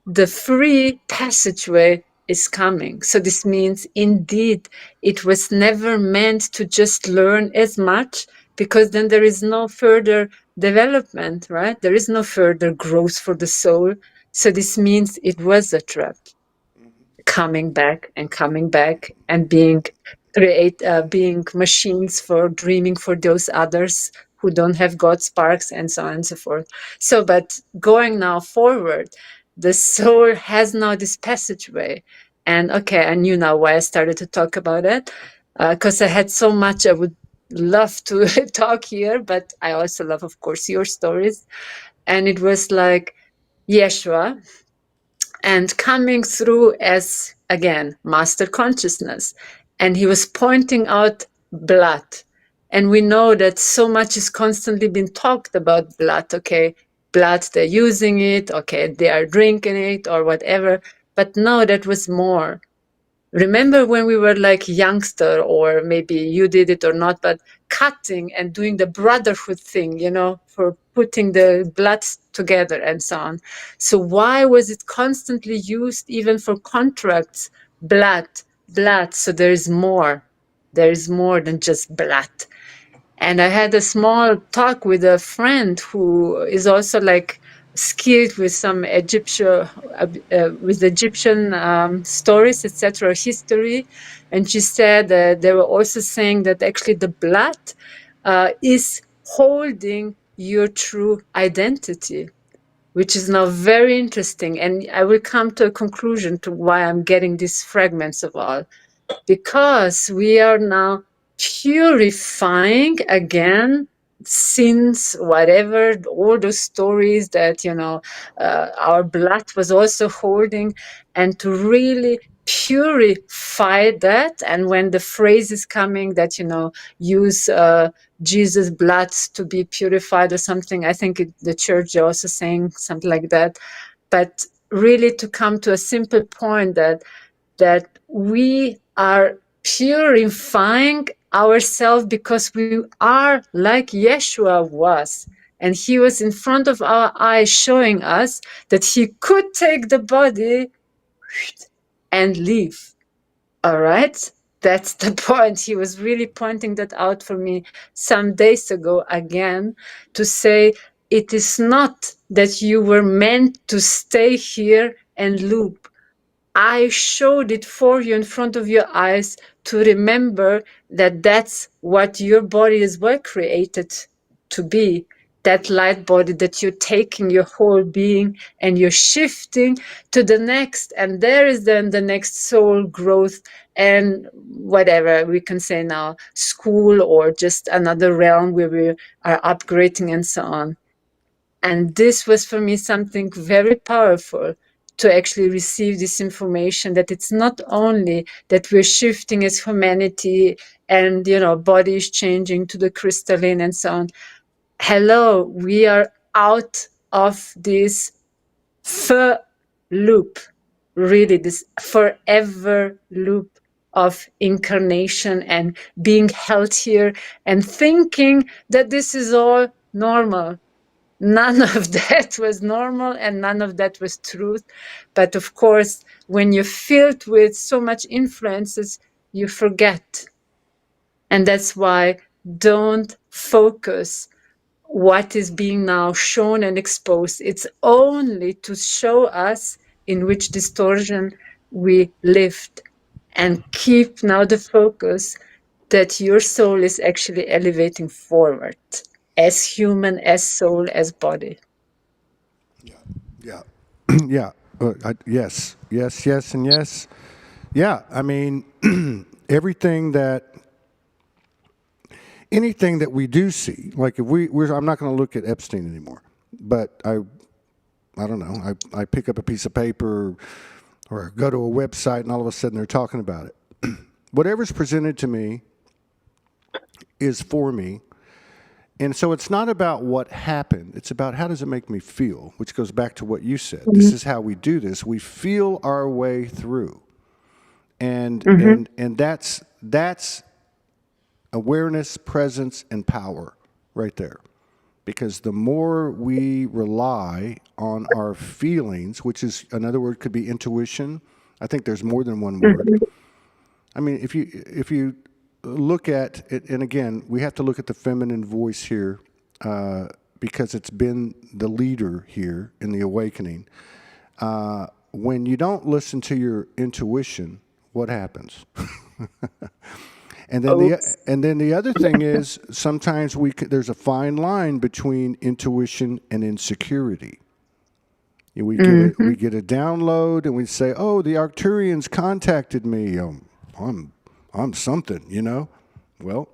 the free passageway is coming. So this means indeed it was never meant to just learn as much, because then there is no further development, right? There is no further growth for the soul. So this means it was a trap, coming back and being machines for dreaming for those others who don't have God sparks, and so on and so forth. So, but going now forward, the soul has now this passageway. And okay, I knew now why I started to talk about it, because I had so much I would love to talk here, but I also love, of course, your stories. And it was like Yeshua, and coming through as, again, master consciousness. And he was pointing out blood. And we know that so much is constantly being talked about blood. Okay, blood, they're using it. Okay, they are drinking it or whatever. But no, that was more. Remember when we were like youngster, or maybe you did it or not, but cutting and doing the brotherhood thing, you know, for putting the blood together and so on. So why was it constantly used even for contracts? Blood, blood. So there is more. There is more than just blood. And I had a small talk with a friend who is also like skilled with some Egyptian stories, etc., history. And she said that they were also saying that actually the blood is holding your true identity, which is now very interesting. And I will come to a conclusion to why I'm getting these fragments of all, because we are now purifying again sins, whatever, all those stories that, you know, our blood was also holding, and to really purify that. And when the phrase is coming that, you know, use Jesus' blood to be purified or something, I think the church are also saying something like that. But really to come to a simple point that we are purifying ourselves because we are like Yeshua was. And he was in front of our eyes showing us that he could take the body and leave. All right? That's the point. He was really pointing that out for me some days ago again, to say it is not that you were meant to stay here and loop. I showed it for you in front of your eyes to remember that that's what your body is well created to be. That light body that you're taking your whole being and you're shifting to the next. And there is then the next soul growth and whatever we can say now, school or just another realm where we are upgrading and so on. And this was for me something very powerful, to actually receive this information, that it's not only that we're shifting as humanity and, you know, body is changing to the crystalline and so on. Hello, we are out of this loop, really, this forever loop of incarnation and being held here and thinking that this is all normal. None of that was normal and none of that was truth. But of course, when you're filled with so much influences, you forget. And that's why don't focus what is being now shown and exposed. It's only to show us in which distortion we lived. And keep now the focus that your soul is actually elevating forward as human, as soul, as body. Yeah. Yeah. Yes. Yes. Yes. And yes. Yeah. I mean, everything that, anything that we do see, like if I'm not going to look at Epstein anymore, but I don't know, I pick up a piece of paper or go to a website and all of a sudden they're talking about it. Whatever's presented to me is for me. And so it's not about what happened. It's about how does it make me feel, which goes back to what you said. This is how we do this. We feel our way through. And that's awareness, presence, and power right there. Because the more we rely on our feelings, which is another word could be intuition. I think there's more than one word. I mean, if you look at it, and again, we have to look at the feminine voice here because it's been the leader here in the awakening. When you don't listen to your intuition, what happens? And then the other thing is sometimes there's a fine line between intuition and insecurity. We get a download and we say, "Oh, the Arcturians contacted me. I'm something, you know." Well,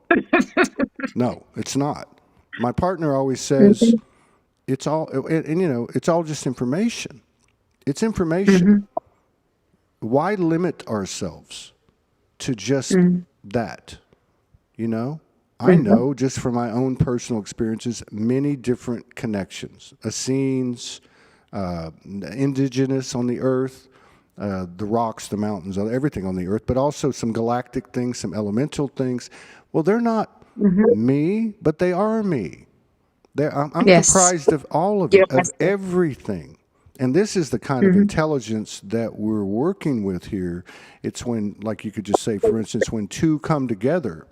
no, it's not. My partner always says it's all, and you know, it's all just information. It's information. Why limit ourselves to just that? You know, I know just from my own personal experiences, many different connections, Essenes, indigenous on the earth, the rocks, the mountains, everything on the earth, but also some galactic things, some elemental things. Well, they're not me, but they are me. I'm comprised of all of it, of everything. And this is the kind of intelligence that we're working with here. It's when, like you could just say, for instance, when two come together,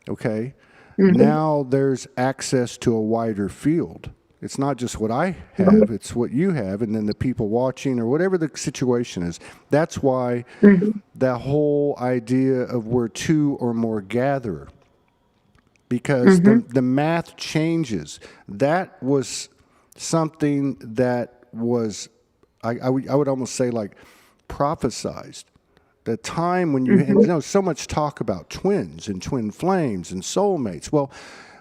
okay, now there's access to a wider field. It's not just what I have, it's what you have, and then the people watching or whatever the situation is. That's why that whole idea of where two or more gather, because the math changes. That was something that was, I would almost say like prophesized. The time when you, and you know, so much talk about twins and twin flames and soulmates. Well,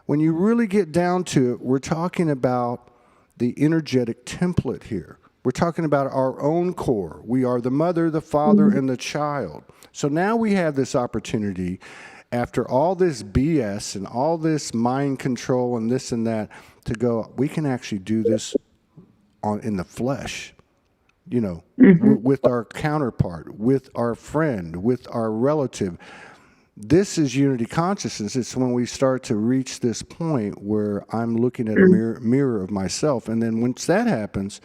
when you really get down to it, we're talking about the energetic template here. We're talking about our own core. We are the mother, the father, and the child. So now we have this opportunity, after all this BS and all this mind control and this and that, to go, we can actually do this in the flesh, you know, with our counterpart, with our friend, with our relative. This is unity consciousness. It's when we start to reach this point where I'm looking at a mirror of myself. And then once that happens,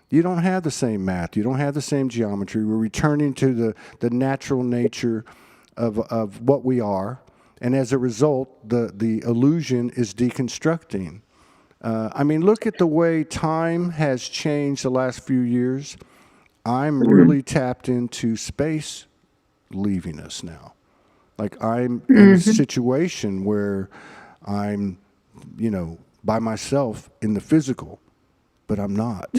you don't have the same math. You don't have the same geometry. We're returning to the natural nature of what we are. And as a result, the illusion is deconstructing. I mean, look at the way time has changed the last few years. I'm really tapped into space leaving us now. Like I'm in a situation where I'm, you know, by myself in the physical, but I'm not.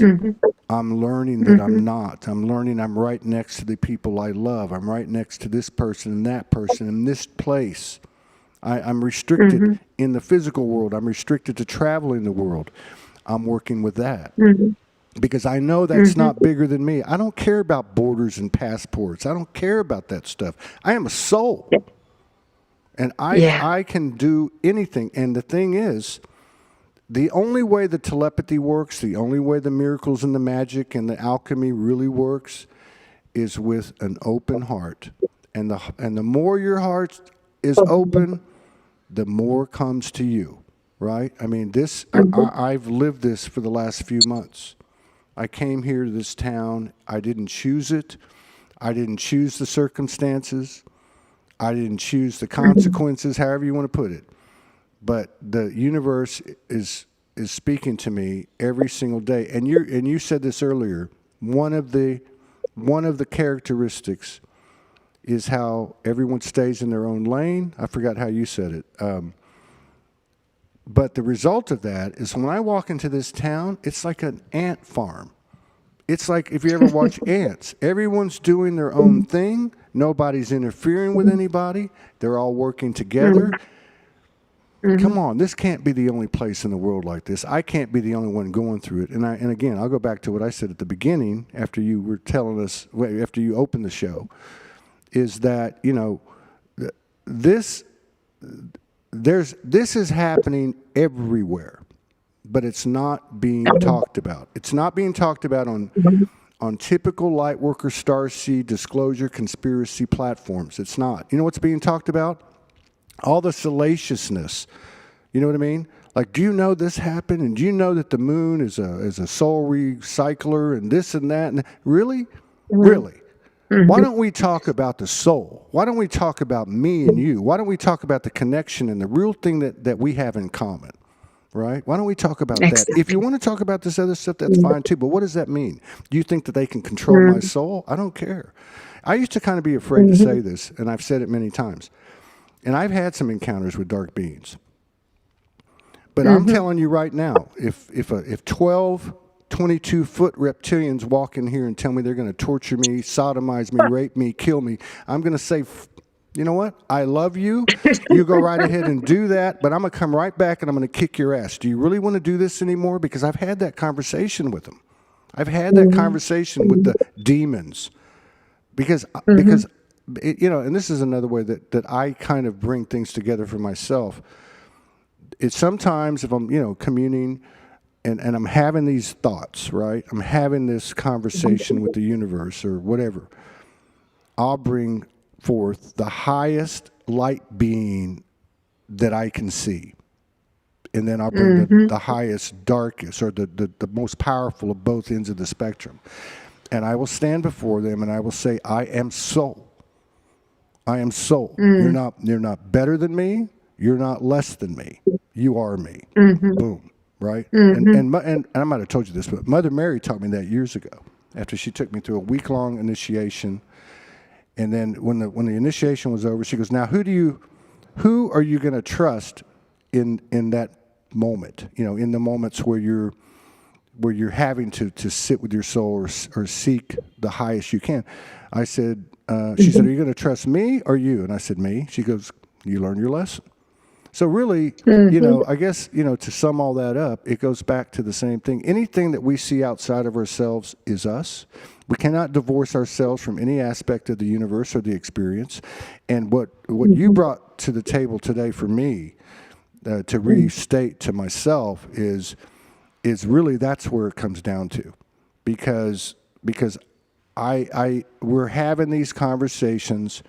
I'm learning that I'm not. I'm learning I'm right next to the people I love. I'm right next to this person and that person in this place. I'm restricted in the physical world. I'm restricted to travel in the world. I'm working with that. Because I know that's not bigger than me. I don't care about borders and passports. I don't care about that stuff. I am a soul. And I can do anything. And the thing is, the only way the telepathy works, the only way the miracles and the magic and the alchemy really works is with an open heart. And the more your heart is open, the more comes to you, right? I mean, I've lived this for the last few months. I came here to this town. I didn't choose it. I didn't choose the circumstances. I didn't choose the consequences, however you want to put it. But the universe is speaking to me every single day. And you said this earlier. One of the characteristics is how everyone stays in their own lane. I forgot how you said it. But the result of that is when I walk into this town, it's like an ant farm. It's like if you ever watch ants, everyone's doing their own thing. Nobody's interfering with anybody. They're all working together. Come on, this can't be the only place in the world like this. I can't be the only one going through it. And again, I'll go back to what I said at the beginning after you were telling us, after you opened the show, is that, you know, this is happening everywhere, but it's not being talked about. It's not being talked about on typical Lightworker, Starseed, disclosure, conspiracy platforms. It's not. You know what's being talked about? All the salaciousness. You know what I mean? Like, do you know this happened? And do you know that the moon is a soul recycler and this and that? And really? Really? Why don't we talk about the soul? Why don't we talk about me and you? Why don't we talk about the connection and the real thing that we have in common? Right? Why don't we talk about that? If you want to talk about this other stuff, that's fine too. But what does that mean? Do you think that they can control my soul? I don't care. I used to kind of be afraid to say this, and I've said it many times. And I've had some encounters with dark beings. But I'm telling you right now, if 12 22-foot reptilians walk in here and tell me they're going to torture me, sodomize me, rape me, kill me, I'm going to say, you know what? I love you. You go right ahead and do that, but I'm going to come right back and I'm going to kick your ass. Do you really want to do this anymore? Because I've had that conversation with them. I've had that conversation with the demons. Because it, you know, and this is another way that I kind of bring things together for myself. It's sometimes if I'm, you know, communing and I'm having these thoughts, right? I'm having this conversation with the universe or whatever. I'll bring forth the highest light being that I can see. And then I'll bring the highest, darkest, or the most powerful of both ends of the spectrum. And I will stand before them and I will say, I am soul. I am soul. You're not better than me. You're not less than me. You are me. Boom. Right? And I might have told you this, but Mother Mary taught me that years ago after she took me through a week-long initiation. And then when the initiation was over, she goes, now who are you going to trust in that moment? You know, in the moments where you're having to sit with your soul or seek the highest you can. I said, she said, are you going to trust me or you? And I said, me. She goes, you learned your lesson. So really, you know, I guess, you know, to sum all that up, it goes back to the same thing. Anything that we see outside of ourselves is us. We cannot divorce ourselves from any aspect of the universe or the experience. And what you brought to the table today for me, to restate to myself is really that's where it comes down to. Because we're having these conversations.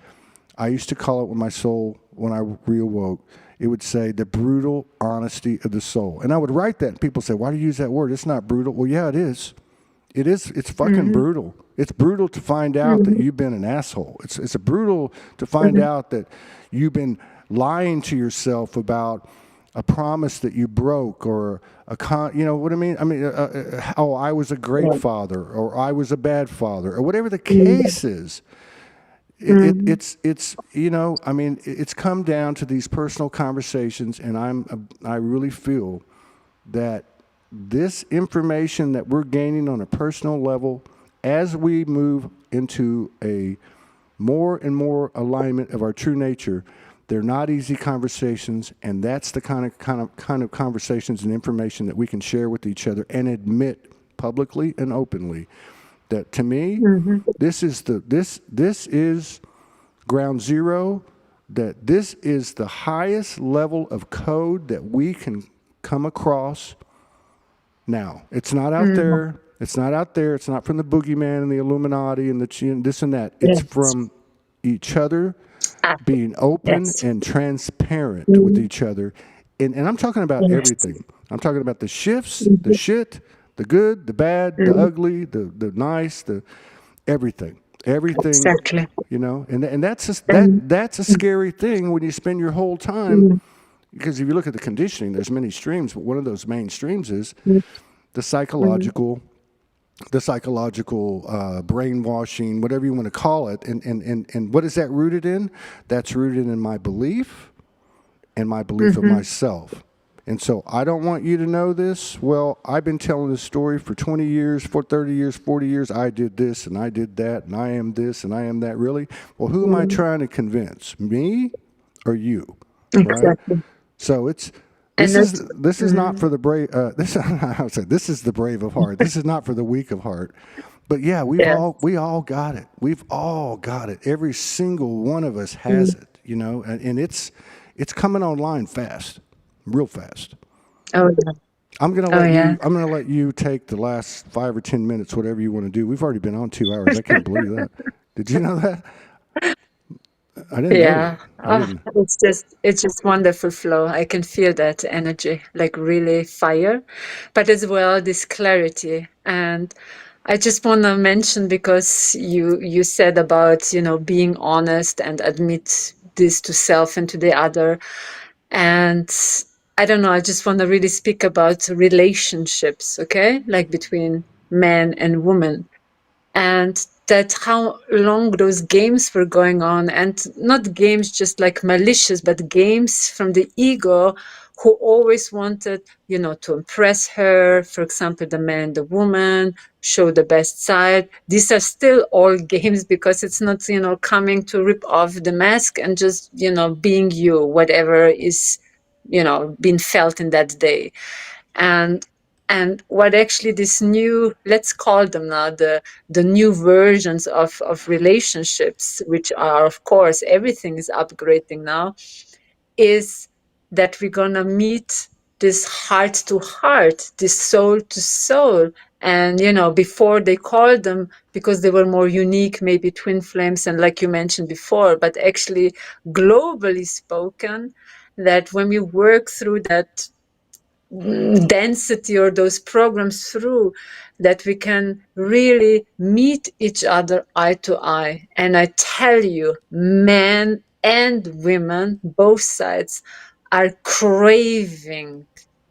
I used to call it with my soul when I reawoke. It would say the brutal honesty of the soul. And I would write that and people say, why do you use that word? It's not brutal. Well, yeah, it is. It is. It's fucking brutal. It's brutal to find out that you've been an asshole. It's brutal to find out that you've been lying to yourself about a promise that you broke or you know what I mean? I mean, oh, I was a great father or I was a bad father or whatever the case is. It's you know, I mean, it's come down to these personal conversations, and I really feel that this information that we're gaining on a personal level as we move into a more and more alignment of our true nature, they're not easy conversations, and that's the kind of conversations and information that we can share with each other and admit publicly and openly that to me, this is ground zero, that this is the highest level of code that we can come across now. It's not out there. It's not out there. It's not from the boogeyman and the Illuminati and this and that. It's from each other being open and transparent with each other. And I'm talking about everything. I'm talking about the shifts, the shit, the good, the bad, the ugly, the nice, the everything. Everything, you know, and that's a scary thing when you spend your whole time, because if you look at the conditioning, there's many streams, but one of those main streams is the psychological brainwashing, whatever you want to call it, and what is that rooted in? That's rooted in my belief and my belief of myself. And so I don't want you to know this. Well, I've been telling this story for 20 years, for 30 years, 40 years. I did this and I did that and I am this and I am that. Really? Well, who am I trying to convince? Me or you? Right? Exactly. So it's And that's, this is not for the brave. This I would say this is the brave of heart. This is not for the weak of heart. But yeah, yeah. we all got it. We've all got it. Every single one of us has Mm. it. You know, and it's coming online fast, real fast. Oh yeah. I'm gonna Oh let yeah. you. I'm gonna let you take the last 5 or 10 minutes, whatever you want to do. We've already been on 2 hours. I can't believe that. Did you know that? I didn't know that. Yeah. I Oh, didn't. it's just wonderful flow. I can feel that energy, like really fire, but as well this clarity. And I just want to mention, because you said about, being honest and admit this to self and to the other. And I don't know, I just want to really speak about relationships, okay? Like between man and woman, and that how long those games were going on, and not games just like malicious, but games from the ego, who always wanted, to impress her. For example, the man and the woman, show the best side. These are still all games, because it's not, coming to rip off the mask and just, being you, whatever is, being felt in that day. And what actually this new, let's call them now the new versions of relationships, which are, of course, everything is upgrading now, is that we're gonna meet this heart to heart, this soul to soul. And before they called them, because they were more unique, maybe twin flames, and like you mentioned before, but actually globally spoken, that when we work through that density or those programs through, that we can really meet each other eye to eye. And I tell you, men and women, both sides, are craving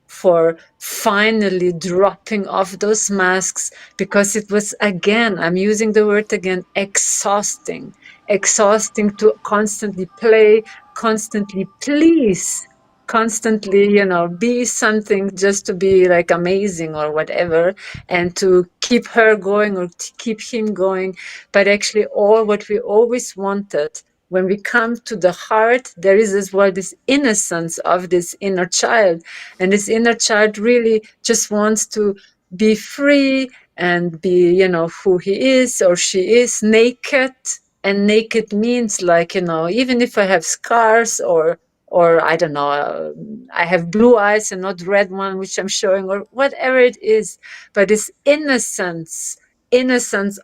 for finally dropping off those masks, because it was, again, I'm using the word again, exhausting to constantly play, constantly please, constantly, be something just to be like amazing or whatever, and to keep her going or to keep him going. But actually, all what we always wanted, when we come to the heart, there is as well this innocence of this inner child. And this inner child really just wants to be free and be, who he is or she is, naked. And naked means, like, even if I have scars, or I don't know, I have blue eyes and not red one, which I'm showing, or whatever it is. But this innocence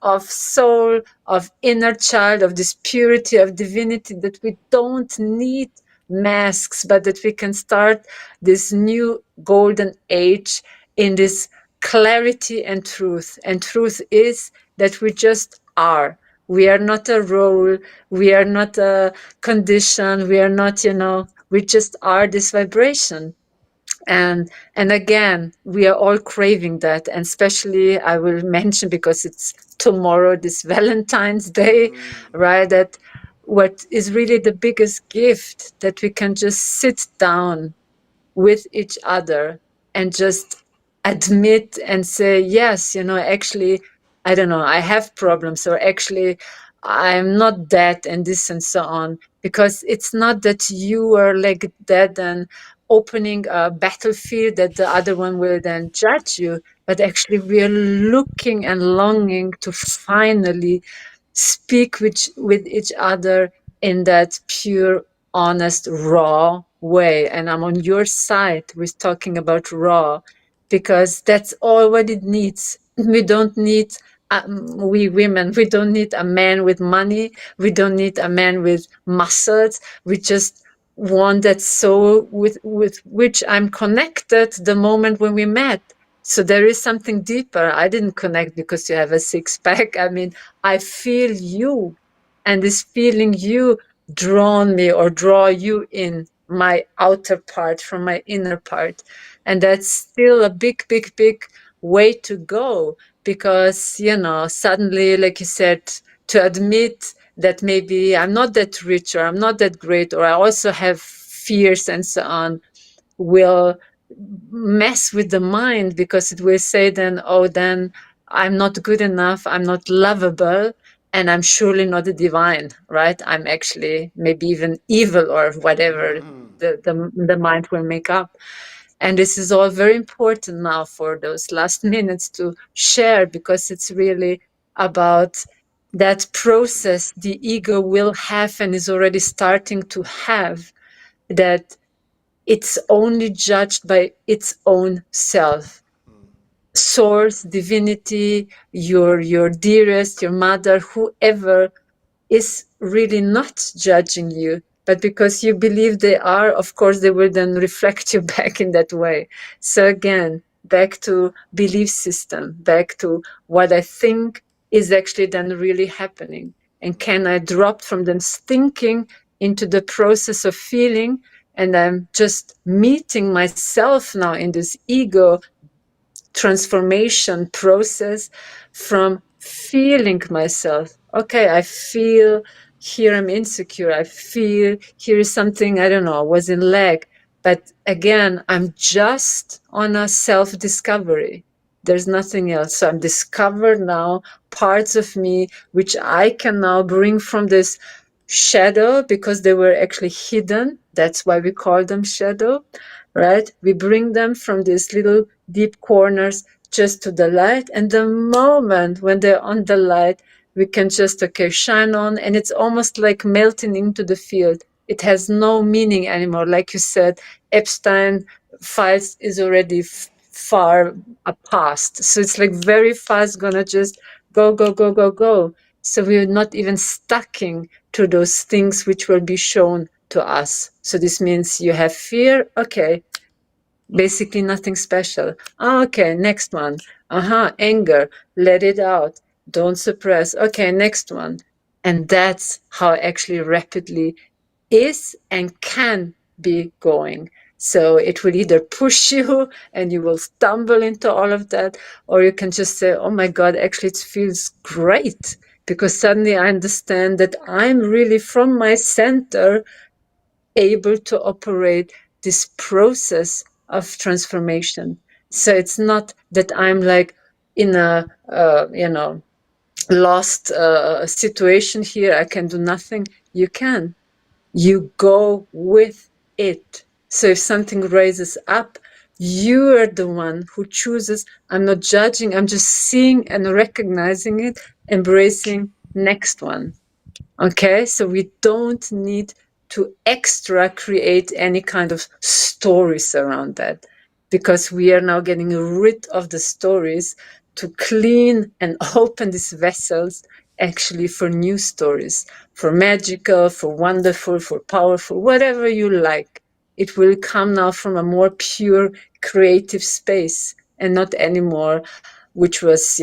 of soul, of inner child, of this purity of divinity, that we don't need masks, but that we can start this new golden age in this clarity and truth. And truth is that we just are. We are not a role. We are not a condition. We are not, we just are this vibration. And again, we are all craving that. And especially, I will mention, because it's tomorrow, this Valentine's Day, right? That what is really the biggest gift, that we can just sit down with each other and just admit and say, yes, actually, I don't know, I have problems, or actually, I'm not that, and this and so on. Because it's not that you are like that and opening a battlefield that the other one will then judge you, but actually, we are looking and longing to finally speak with each other in that pure, honest, raw way. And I'm on your side with talking about raw, because that's all what it needs. We don't need, we women, we don't need a man with money. We don't need a man with muscles. We just want that soul with which I'm connected the moment when we met. So there is something deeper. I didn't connect because you have a six pack. I mean, I feel you, and this feeling you drawn me or draw you in my outer part from my inner part. And that's still a big, big, big way to go, because, suddenly, like you said, to admit that maybe I'm not that rich, or I'm not that great, or I also have fears and so on, will mess with the mind, because it will say then, oh, then I'm not good enough, I'm not lovable, and I'm surely not a divine, right? I'm actually maybe even evil or whatever the mind will make up. And this is all very important now for those last minutes to share, because it's really about that process the ego will have and is already starting to have, that it's only judged by its own self. Source, divinity, your dearest, your mother, whoever is really not judging you, but because you believe they are, of course they will then reflect you back in that way. So again, back to belief system, back to what I think is actually then really happening, and can I drop from them thinking into the process of feeling, and I'm just meeting myself now in this ego transformation process from feeling myself. Okay, I feel here I'm insecure. I feel here is something, I don't know, was in lag. But again, I'm just on a self discovery. There's nothing else. So I'm discovered now parts of me which I can now bring from this shadow, because they were actually hidden. That's why we call them shadow, right? We bring them from these little deep corners just to the light. And the moment when they're on the light, we can just, okay, shine on, and it's almost like melting into the field. It has no meaning anymore. Like you said, Epstein files is already far past. So it's like very fast, gonna just go, go, go, go, go. So we're not even stucking to those things which will be shown to us. So this means you have fear. Okay, basically nothing special. Okay, next one. Anger, let it out. Don't suppress. Okay, next one. And that's how actually rapidly is and can be going. So it will either push you and you will stumble into all of that, or you can just say, oh my God, actually it feels great, because suddenly I understand that I'm really from my center able to operate this process of transformation. So it's not that I'm like in a lost situation here. I can do nothing. You can. You go with it. So if something raises up, you are the one who chooses. I'm not judging. I'm just seeing and recognizing it, embracing next one. Okay, so we don't need to extra create any kind of stories around that, because we are now getting rid of the stories to clean and open these vessels actually for new stories, for magical, for wonderful, for powerful, whatever you like. It will come now from a more pure creative space, and not anymore which was,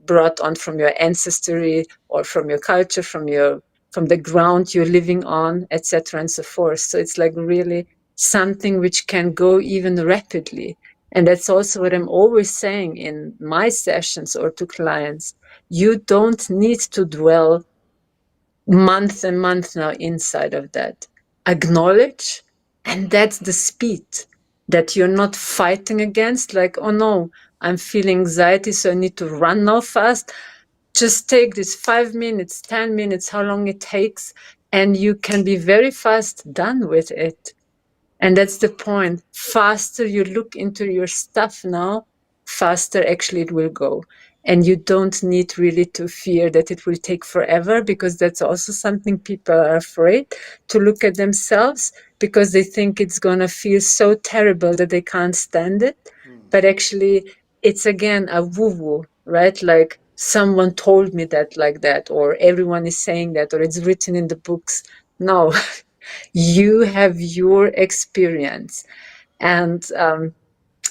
brought on from your ancestry or from your culture, from the ground you're living on, etc., and so forth. So it's like really something which can go even rapidly. And that's also what I'm always saying in my sessions or to clients. You don't need to dwell months and months now inside of that. Acknowledge, and that's the speed that you're not fighting against, like, oh no, I'm feeling anxiety, so I need to run now fast. Just take this 5 minutes, 10 minutes, how long it takes, and you can be very fast done with it. And that's the point. Faster you look into your stuff now, faster actually it will go. And you don't need really to fear that it will take forever, because that's also something people are afraid to look at themselves, because they think it's going to feel so terrible that they can't stand it. But actually, it's again a woo-woo, right? Like someone told me that like that, or everyone is saying that, or it's written in the books. No, you have your experience. And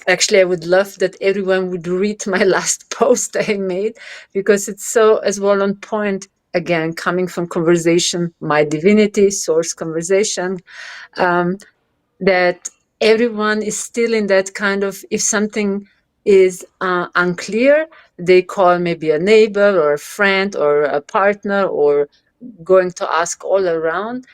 actually, I would love that everyone would read my last post I made, because it's so as well on point, again, coming from conversation, my divinity, source conversation, that everyone is still in that kind of, if something is unclear, they call maybe a neighbor or a friend or a partner, or going to ask all around.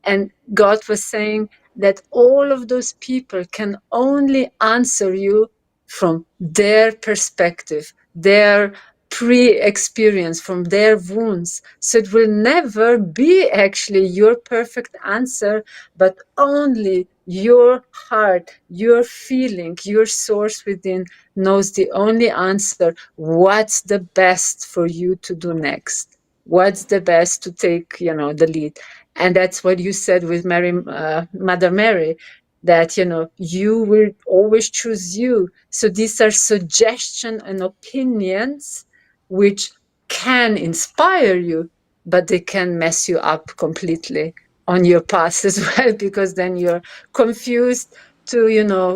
And God was saying, that all of those people can only answer you from their perspective, their pre-experience, from their wounds. So it will never be actually your perfect answer, but only your heart, your feeling, your source within knows the only answer. What's the best for you to do next? What's the best to take, the lead? And that's what you said with Mother Mary, that you will always choose you. So these are suggestions and opinions which can inspire you, but they can mess you up completely on your path as well, because then you're confused to,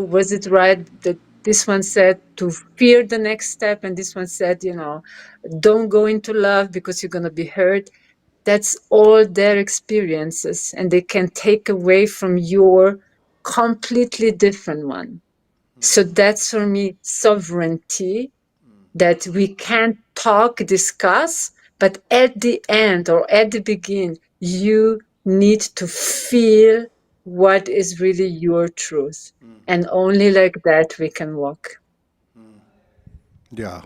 was it right that this one said to fear the next step, and this one said, don't go into love because you're going to be hurt. That's all their experiences, and they can take away from your completely different one. So that's for me sovereignty, that we can't talk, discuss, but at the end or at the beginning, you need to feel what is really your truth. And only like that we can walk. Yeah.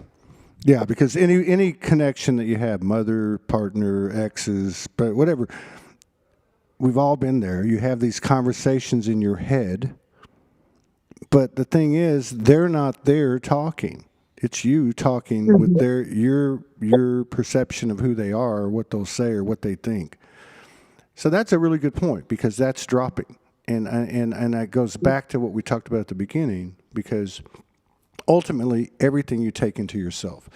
Yeah, because any connection that you have, mother, partner, exes, but whatever, we've all been there. You have these conversations in your head, but the thing is, they're not there talking. It's you talking with your perception of who they are, or what they'll say, or what they think. So that's a really good point, because that's dropping, and that goes back to what we talked about at the beginning, because ultimately everything you take into yourself.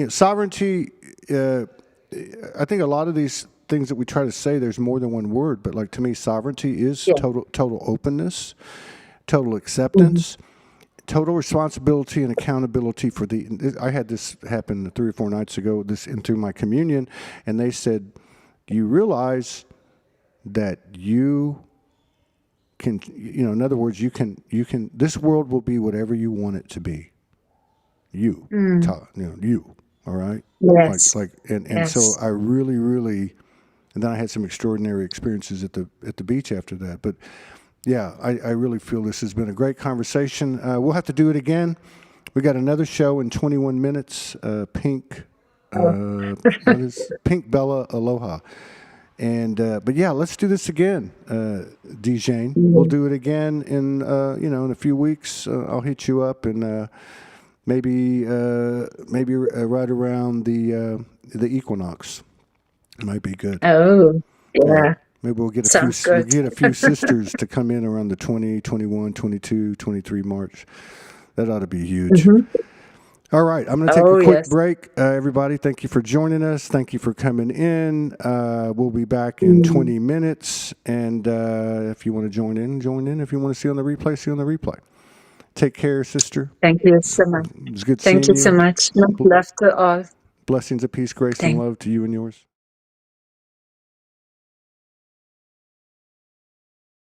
Sovereignty. I think a lot of these things that we try to say, there's more than one word, but like to me, sovereignty is total openness, total acceptance, total responsibility and accountability for the. I had this happen 3 or 4 nights ago. This into my communion, and they said, "You realize that you can, in other words, you can. This world will be whatever you want it to be. You, you. All right." Yes. And so I really, and then I had some extraordinary experiences at the beach after that. But yeah, I really feel this has been a great conversation. We'll have to do it again. We got another show in 21 minutes. Pink, what is Pink Bella Aloha. And but yeah, let's do this again, Djane. We'll do it again in in a few weeks. I'll hit you up, and maybe right around the equinox. It might be good. Oh, yeah. Maybe we'll get Sounds good. a few sisters to come in around the 20, 21, 22, 23 March. That ought to be huge. All right, I'm going to take a quick break. Everybody, thank you for joining us. Thank you for coming in. We'll be back in 20 minutes. And if you want to join in, join in. If you want to see on the replay, see on the replay. Take care, sister. Thank you so much. It was good seeing you. Thank you so much. Much love to all. Blessings of peace, grace, and love to you and yours.